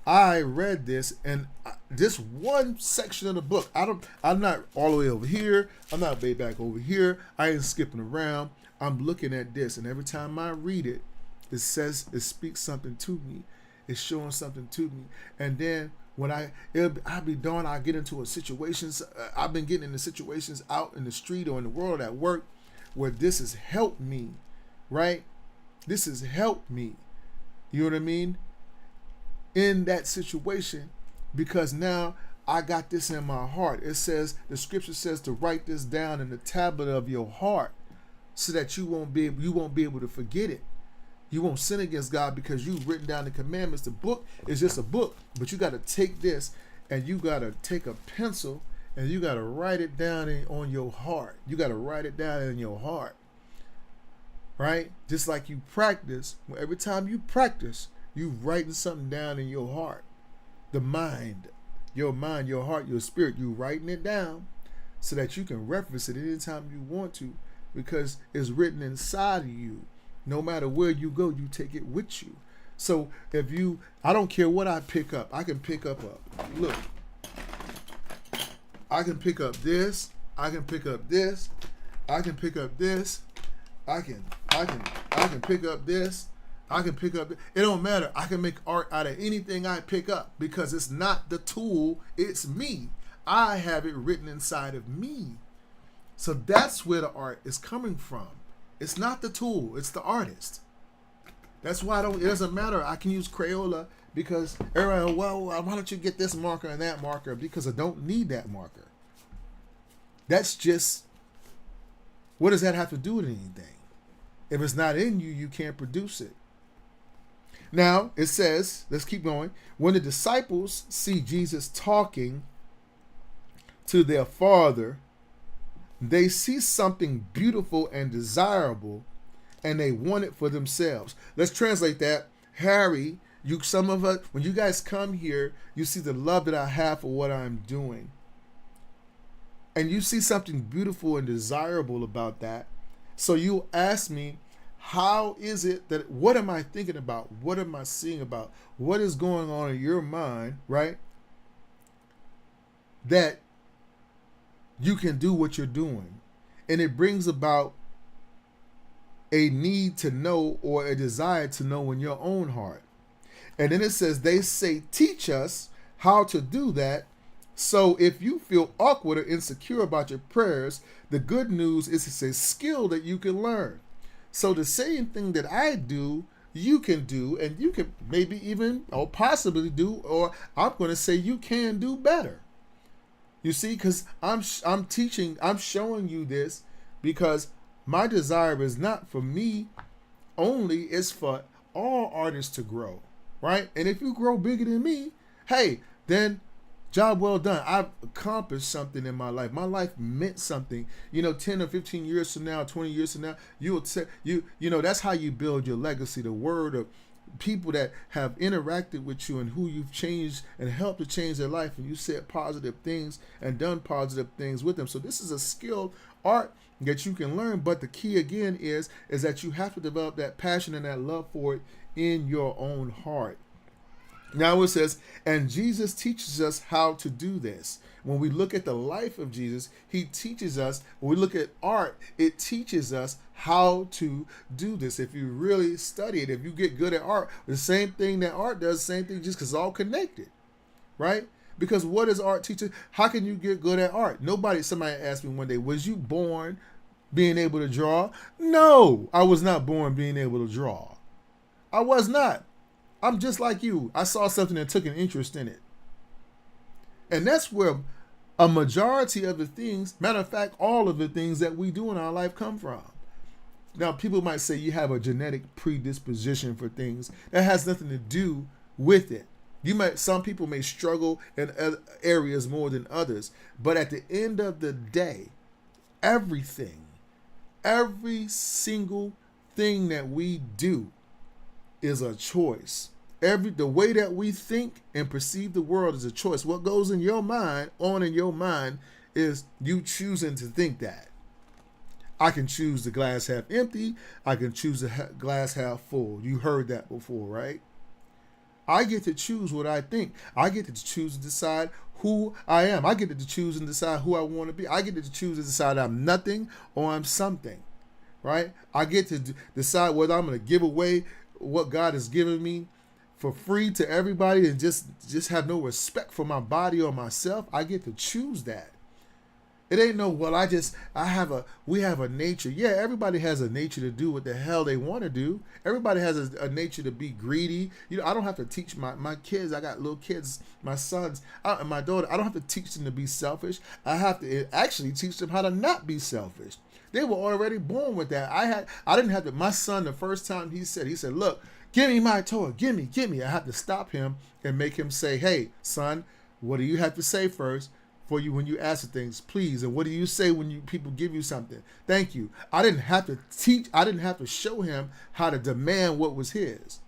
A: I read this, and this one section of the book, I'm not all the way over here. I'm not way back over here. I ain't skipping around. I'm looking at this, and every time I read it, it speaks something to me. It's showing something to me. And then when I'll be darned, I get into situations. I've been getting into situations out in the street or in the world at work where this has helped me, right? This has helped me. You know what I mean? In that situation, because now I got this in my heart. It says, the scripture says to write this down in the tablet of your heart, so that you won't be able to forget it. You won't sin against God because you've written down the commandments. The book is just a book, but you got to take this and you got to take a pencil and you got to write it down on your heart. You got to write it down in your heart, right? Just like you practice. Every time you practice, you writing something down in your heart. The mind, your heart, your spirit, you writing it down so that you can reference it anytime you want to, because it's written inside of you. No matter where you go, you take it with you. So I don't care what I pick up. I can pick up look. I can pick up this. I can pick up this. I can pick up this. I can pick up this. I can pick up. It don't matter. I can make art out of anything I pick up, because it's not the tool. It's me. I have it written inside of me. So that's where the art is coming from. It's not the tool. It's the artist. That's why it doesn't matter. I can use Crayola, because everybody, well, why don't you get this marker and that marker? Because I don't need that marker. That's just, what does that have to do with anything? If it's not in you, you can't produce it. Now, it says, let's keep going. When the disciples see Jesus talking to their Father, they see something beautiful and desirable, and they want it for themselves. Let's translate that. Harry, some of us, when you guys come here, you see the love that I have for what I'm doing. and you see something beautiful and desirable about that. So you ask me, how is it that, what am I thinking about? What am I seeing about? What is going on in your mind, right? That you can do what you're doing. And it brings about a need to know or a desire to know in your own heart. And then it says, they say, teach us how to do that. So if you feel awkward or insecure about your prayers, the good news is it's a skill that you can learn. So the same thing that I do, you can do, and you can maybe even or possibly do, or I'm going to say you can do better. You see, because I'm teaching, I'm showing you this because my desire is not for me only, it's for all artists to grow, right? And if you grow bigger than me, hey, then job well done. I've accomplished something in my life. My life meant something. 10 or 15 years from now, 20 years from now, you will say, that's how you build your legacy. The word of people that have interacted with you and who you've changed and helped to change their life, and you said positive things and done positive things with them. So this is a skilled art that you can learn, but the key again is that you have to develop that passion and that love for it in your own heart. Now it says, and Jesus teaches us how to do this. When we look at the life of Jesus, he teaches us, when we look at art, it teaches us how to do this. If you really study it, if you get good at art, the same thing that art does, the same thing, just because it's all connected, right? Because what does art teach us? How can you get good at art? Somebody asked me one day, was you born being able to draw? No, I was not born being able to draw. I was not. I'm just like you. I saw something and took an interest in it. And that's where a majority of the things, matter of fact, all of the things that we do in our life come from. Now, people might say you have a genetic predisposition for things. That has nothing to do with it. Some people may struggle in other areas more than others. But at the end of the day, every single thing that we do is a choice. The way that we think and perceive the world is a choice. What goes in your mind, is you choosing to think that. I can choose the glass half empty. I can choose the glass half full. You heard that before, right? I get to choose what I think. I get to choose to decide who I am. I get to choose and decide who I want to be. I get to choose to decide I'm nothing or I'm something, right? I get to decide whether I'm going to give away what God has given me for free to everybody and just have no respect for my body or myself. I get to choose that. It ain't no, we have a nature. Yeah, everybody has a nature to do what the hell they want to do. Everybody has a nature to be greedy. I don't have to teach my kids. I got little kids, my sons, and my daughter. I don't have to teach them to be selfish. I have to actually teach them how to not be selfish. They were already born with that. I didn't have to. My son, the first time he said, look, give me my toy. Give me. I have to stop him and make him say, hey, son, what do you have to say first for you when you ask for things, please? And what do you say when people give you something? Thank you. I didn't have to teach. I didn't have to show him how to demand what was his.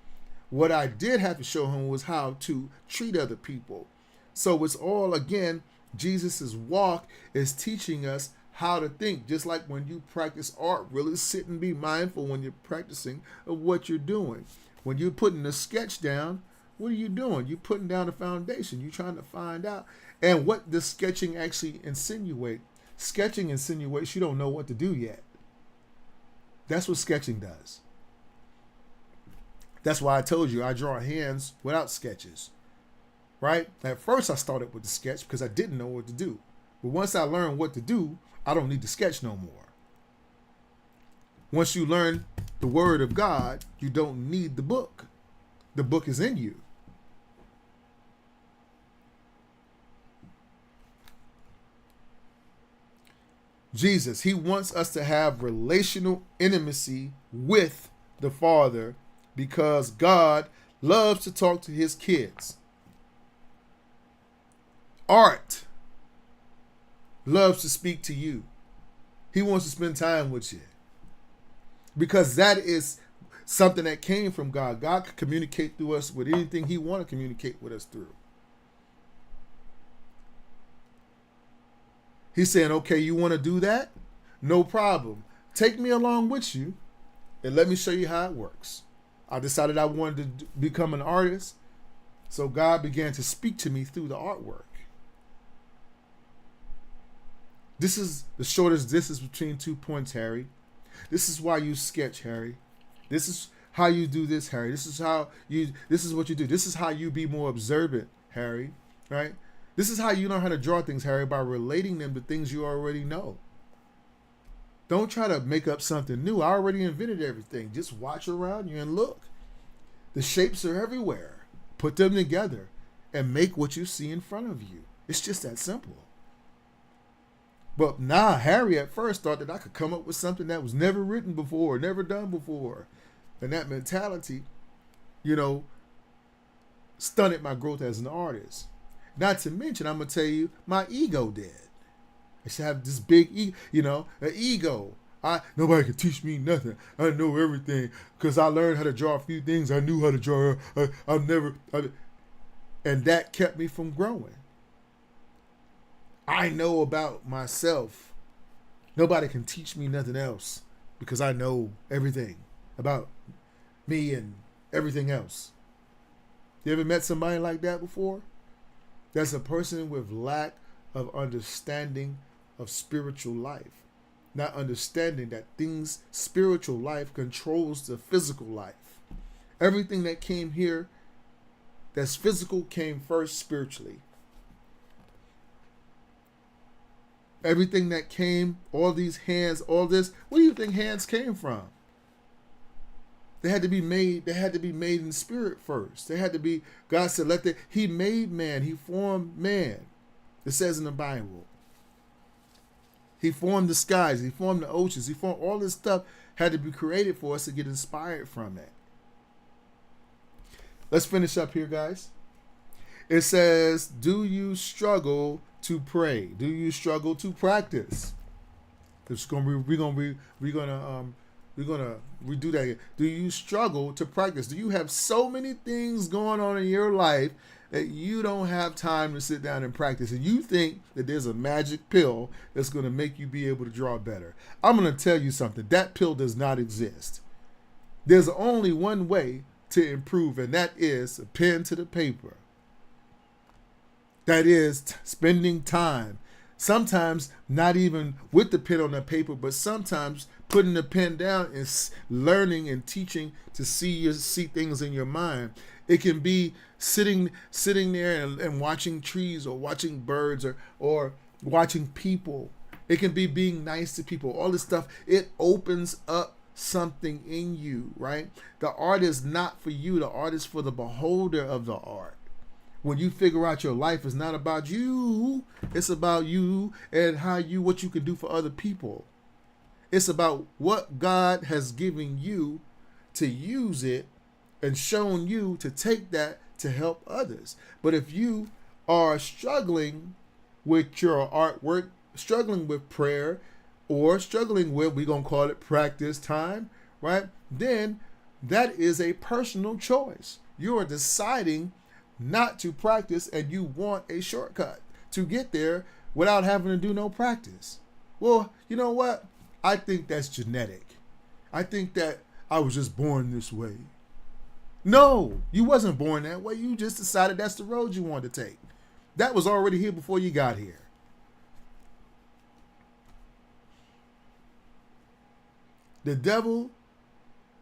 A: What I did have to show him was how to treat other people. So it's all, again, Jesus's walk is teaching us how to think. Just like when you practice art, really sit and be mindful when you're practicing of what you're doing. When you're putting a sketch down, what are you doing? You're putting down a foundation. You're trying to find out. And what does sketching actually insinuate? Sketching insinuates you don't know what to do yet. That's what sketching does. That's why I told you I draw hands without sketches, right? At first I started with the sketch because I didn't know what to do. But once I learned what to do, I don't need to sketch no more. Once you learn the word of God, you don't need the book. The book is in you. Jesus, he wants us to have relational intimacy with the Father because God loves to talk to his kids. Art loves to speak to you. He wants to spend time with you because that is something that came from God. God can communicate through us with anything he wants to communicate with us through. He's saying, okay, you want to do that? No problem. Take me along with you and let me show you how it works. I decided I wanted to become an artist, so God began to speak to me through the artwork. This is the shortest distance between 2 points, Harry. This is why you sketch, Harry. This is how you do this, Harry. This is what you do. This is how you be more observant, Harry. Right? This is how you learn how to draw things, Harry, by relating them to things you already know. Don't try to make up something new. I already invented everything. Just watch around you and look. The shapes are everywhere. Put them together and make what you see in front of you. It's just that simple. But Harry at first thought that I could come up with something that was never written before, never done before. And that mentality, stunted my growth as an artist. Not to mention, I'm going to tell you, my ego did. I should have this big, an ego. Nobody can teach me nothing. I know everything because I learned how to draw a few things. I knew how to draw. And that kept me from growing. I know about myself. Nobody can teach me nothing else because I know everything about me and everything else. You ever met somebody like that before? That's a person with lack of understanding of spiritual life. Not understanding that spiritual life controls the physical life. Everything that came here that's physical came first spiritually. Everything that came, all these hands, all this, where do you think hands came from? They had to be made in spirit first. God said, He made man, He formed man. It says in the Bible. He formed the skies, He formed the oceans, He formed all this stuff had to be created for us to get inspired from it. Let's finish up here, guys. It says, do you struggle to pray? Do you struggle to practice? We're gonna redo that here. Do you struggle to practice? Do you have so many things going on in your life that you don't have time to sit down and practice, and you think that there's a magic pill that's going to make you be able to draw better? I'm going to tell you something. That pill does not exist. There's only one way to improve, and that is a pen to the paper. That is spending time. Sometimes not even with the pen on the paper, but sometimes putting the pen down and learning and teaching to see things in your mind. It can be sitting there and watching trees or watching birds or watching people. It can be being nice to people. All this stuff, it opens up something in you, right? The art is not for you. The art is for the beholder of the art. When you figure out your life is not about you, it's about you and what you can do for other people. It's about what God has given you to use it and shown you to take that to help others. But if you are struggling with your artwork, struggling with prayer, or struggling with, we're going to call it practice time, right? Then that is a personal choice. You are deciding not to practice, and you want a shortcut to get there without having to do no practice. Well, you know what? I think that's genetic. I think that I was just born this way. No, you wasn't born that way. You just decided that's the road you wanted to take. That was already here before you got here. The devil,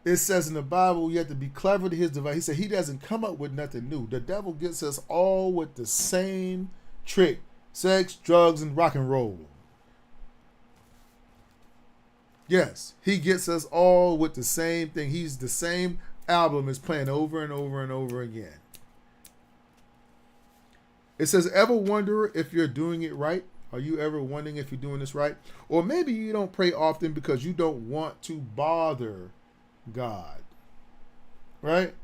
A: it says in the Bible, you have to be clever to his device. He said he doesn't come up with nothing new. The devil gets us all with the same trick: sex, drugs, and rock and roll. Yes, he gets us all with the same thing. He's the same album is playing over and over and over again. It says, ever wonder if you're doing it right? Are you ever wondering if you're doing this right? Or maybe you don't pray often because you don't want to bother God, right?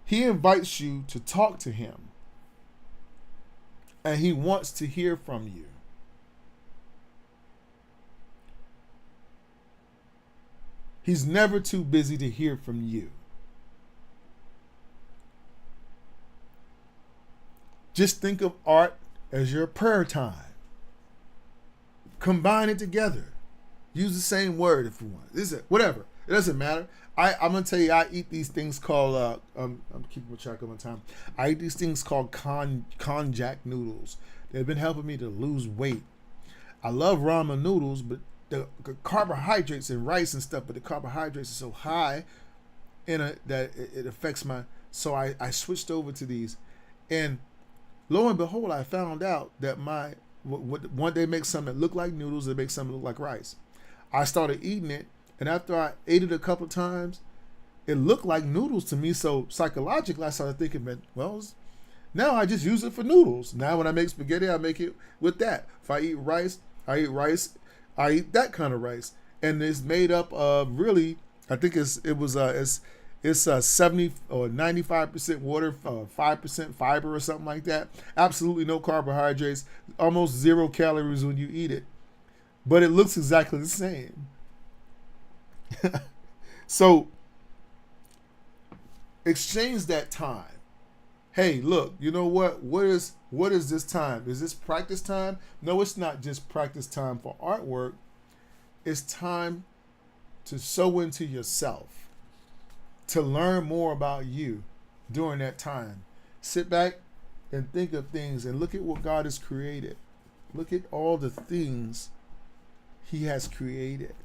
A: He invites you to talk to him, and he wants to hear from you. He's never too busy to hear from you. Just think of art as your prayer time. Combine it together. Use the same word if you want. This is whatever. It doesn't matter. I'm gonna tell you, I eat these things called. I'm keeping track of my time. I eat these things called konjac noodles. They've been helping me to lose weight. I love ramen noodles, but the carbohydrates in rice and stuff, but the carbohydrates are so high in it that it affects my. So I switched over to these, and lo and behold, I found out that one day make something that look like noodles, they make something look like rice. I started eating it, and after I ate it a couple of times, it looked like noodles to me. So psychologically, I started thinking, well, now I just use it for noodles. Now when I make spaghetti, I make it with that. If I eat rice, I eat that kind of rice, and it's made up of really, I think it's 70 or 95% water, 5% fiber or something like that. Absolutely no carbohydrates, almost 0 calories when you eat it, but it looks exactly the same. So exchange that time. Hey, look, you know what? What is this time? Is this practice time? No, it's not just practice time for artwork. It's time to sow into yourself, to learn more about you during that time. Sit back and think of things and look at what God has created. Look at all the things He has created.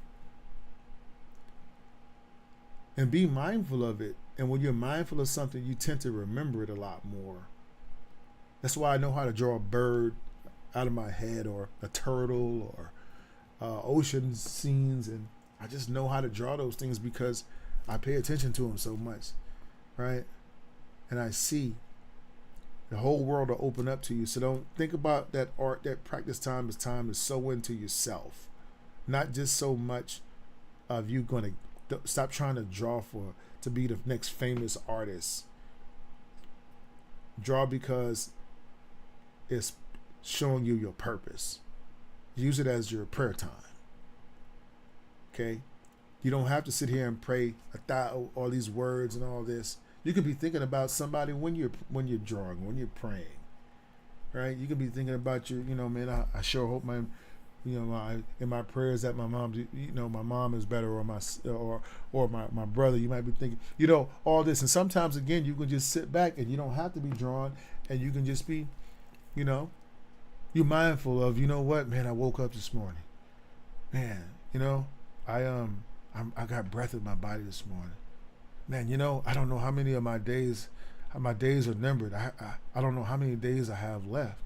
A: And be mindful of it. And when you're mindful of something, you tend to remember it a lot more. That's why I know how to draw a bird out of my head, or a turtle, or ocean scenes. And I just know how to draw those things because I pay attention to them so much, right? And I see the whole world will open up to you. So don't think about that art, that practice time is time to sow into yourself. Not just so much of you going to stop trying to draw to be the next famous artist. Draw because it's showing you your purpose. Use it as your prayer time. Okay? You don't have to sit here and pray all these words and all this. You could be thinking about somebody when you're drawing, when you're praying, right? You could be thinking about man. I sure hope in my prayers that my mom is better, or my brother. You might be thinking, all this, and sometimes again you can just sit back and you don't have to be drawn, and you can just be, you're mindful of, what, man, I woke up this morning, man, I got breath in my body this morning. Man, I don't know how many of my days are numbered. I don't know how many days I have left.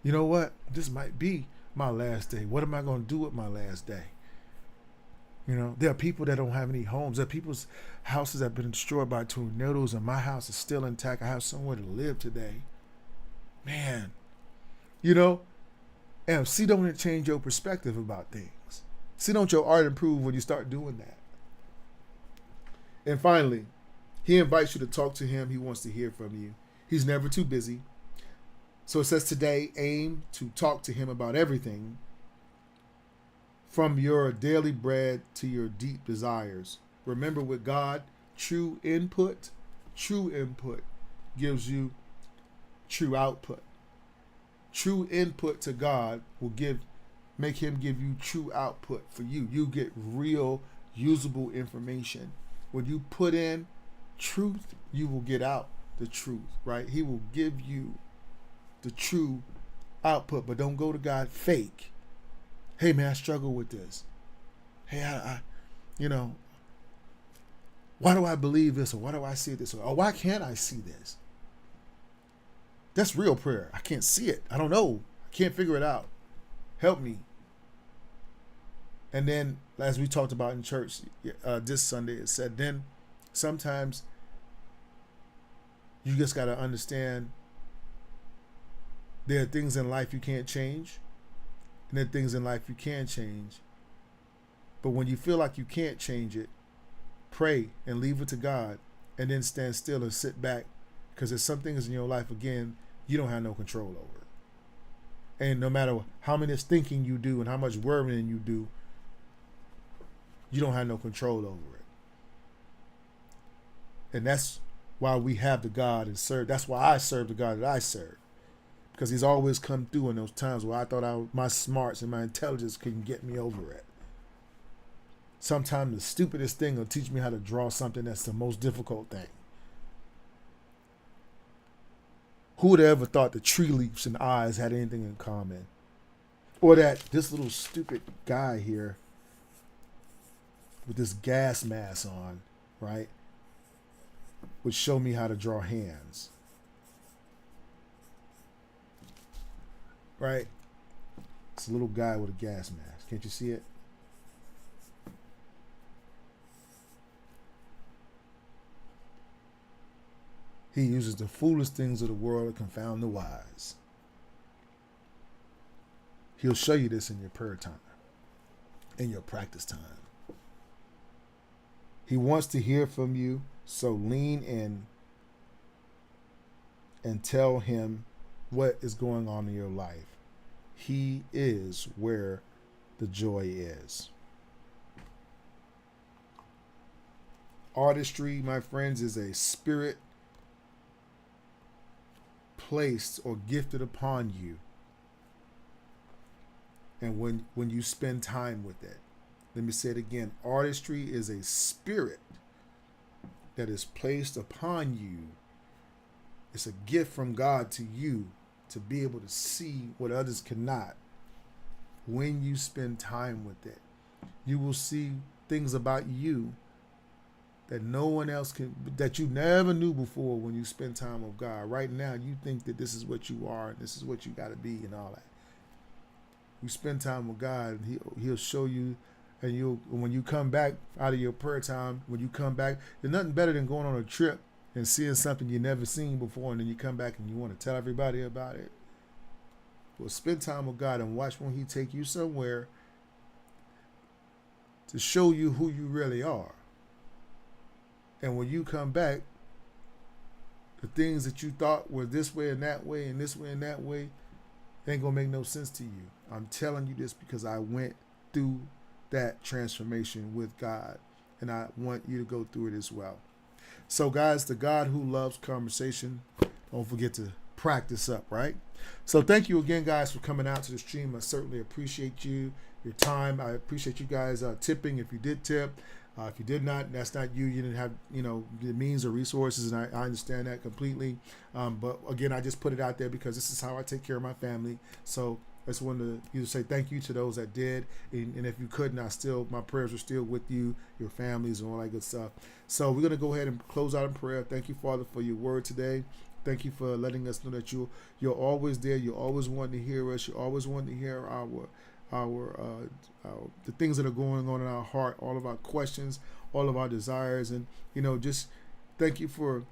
A: You know what? This might be my last day. What am I going to do with my last day? There are people that don't have any homes. There are people's houses that have been destroyed by tornadoes, and my house is still intact. I have somewhere to live today. Man, and see, don't it change your perspective about things? See, don't your art improve when you start doing that? And finally, He invites you to talk to Him. He wants to hear from you. He's never too busy. So it says today, aim to talk to Him about everything, from your daily bread to your deep desires. Remember, with God, true input gives you true output. True input to God will make Him give you true output for you. You get real, usable information. When you put in truth, you will get out the truth, right? He will give you the true output, but don't go to God fake. Hey man, I struggle with this. Hey, I why do I believe this, or why do I see this, or why can't I see this? That's real prayer. I can't see it. I don't know. I can't figure it out. Help me. And then, as we talked about in church this Sunday, it said, then sometimes you just got to understand there are things in life you can't change, and there are things in life you can change. But when you feel like you can't change it, pray and leave it to God, and then stand still and sit back, because there's some things in your life, again, you don't have no control over. And no matter how much thinking you do and how much worrying you do, you don't have no control over it. And that's why we have the God and serve. That's why I serve the God that I serve. because he's always come through in those times where I thought my smarts and my intelligence couldn't get me over it. Sometimes the stupidest thing will teach me how to draw something that's the most difficult thing. Who would have ever thought the tree leaves and eyes had anything in common? Or that this little stupid guy here with this gas mask on, right, would show me how to draw hands. Right? It's a little guy with a gas mask. Can't you see it? He uses the foolish things of the world to confound the wise. He'll show you this in your prayer time, in your practice time. He wants to hear from you, so lean in and tell him what is going on in your life. He is where the joy is. Artistry, my friends, is a spirit placed or gifted upon you. And when you spend time with it, let me say it again, artistry is a spirit that is placed upon you. It's a gift from God to you to be able to see what others cannot. When you spend time with it, you will see things about you that no one else can, that you never knew before when you spend time with God. Right now, you think that this is what you are, and this is what you got to be, and all that. You spend time with God, and He'll show you, and when you come back out of your prayer time, when you come back, there's nothing better than going on a trip and seeing something you never seen before, and then you come back and you want to tell everybody about it. Well, spend time with God and watch when He take you somewhere to show you who you really are. And when you come back, the things that you thought were this way and that way and this way and that way ain't going to make no sense to you. I'm telling you this because I went through that transformation with God, and I want you to go through it as well. So, guys, the God who loves conversation, don't forget to practice up, right? So thank you again, guys, for coming out to the stream. I certainly appreciate your time. I appreciate you guys tipping if you did tip. If you did not, that's not you. You didn't have, the means or resources, and I understand that completely. But again, I just put it out there because this is how I take care of my family. So I just wanted to say thank you to those that did. And if you couldn't, my prayers are still with you, your families, and all that good stuff. So we're going to go ahead and close out in prayer. Thank you, Father, for your word today. Thank you for letting us know that you're always there. You always want to hear us. You always want to hear the things that are going on in our heart, all of our questions, all of our desires, and just thank you for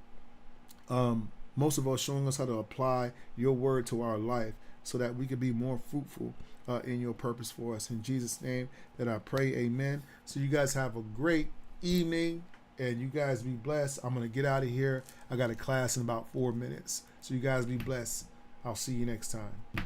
A: most of all showing us how to apply your word to our life so that we can be more fruitful in your purpose for us. In Jesus' name that I pray, amen. So you guys have a great evening, and you guys be blessed. I'm going to get out of here. I got a class in about 4 minutes. So you guys be blessed. I'll see you next time.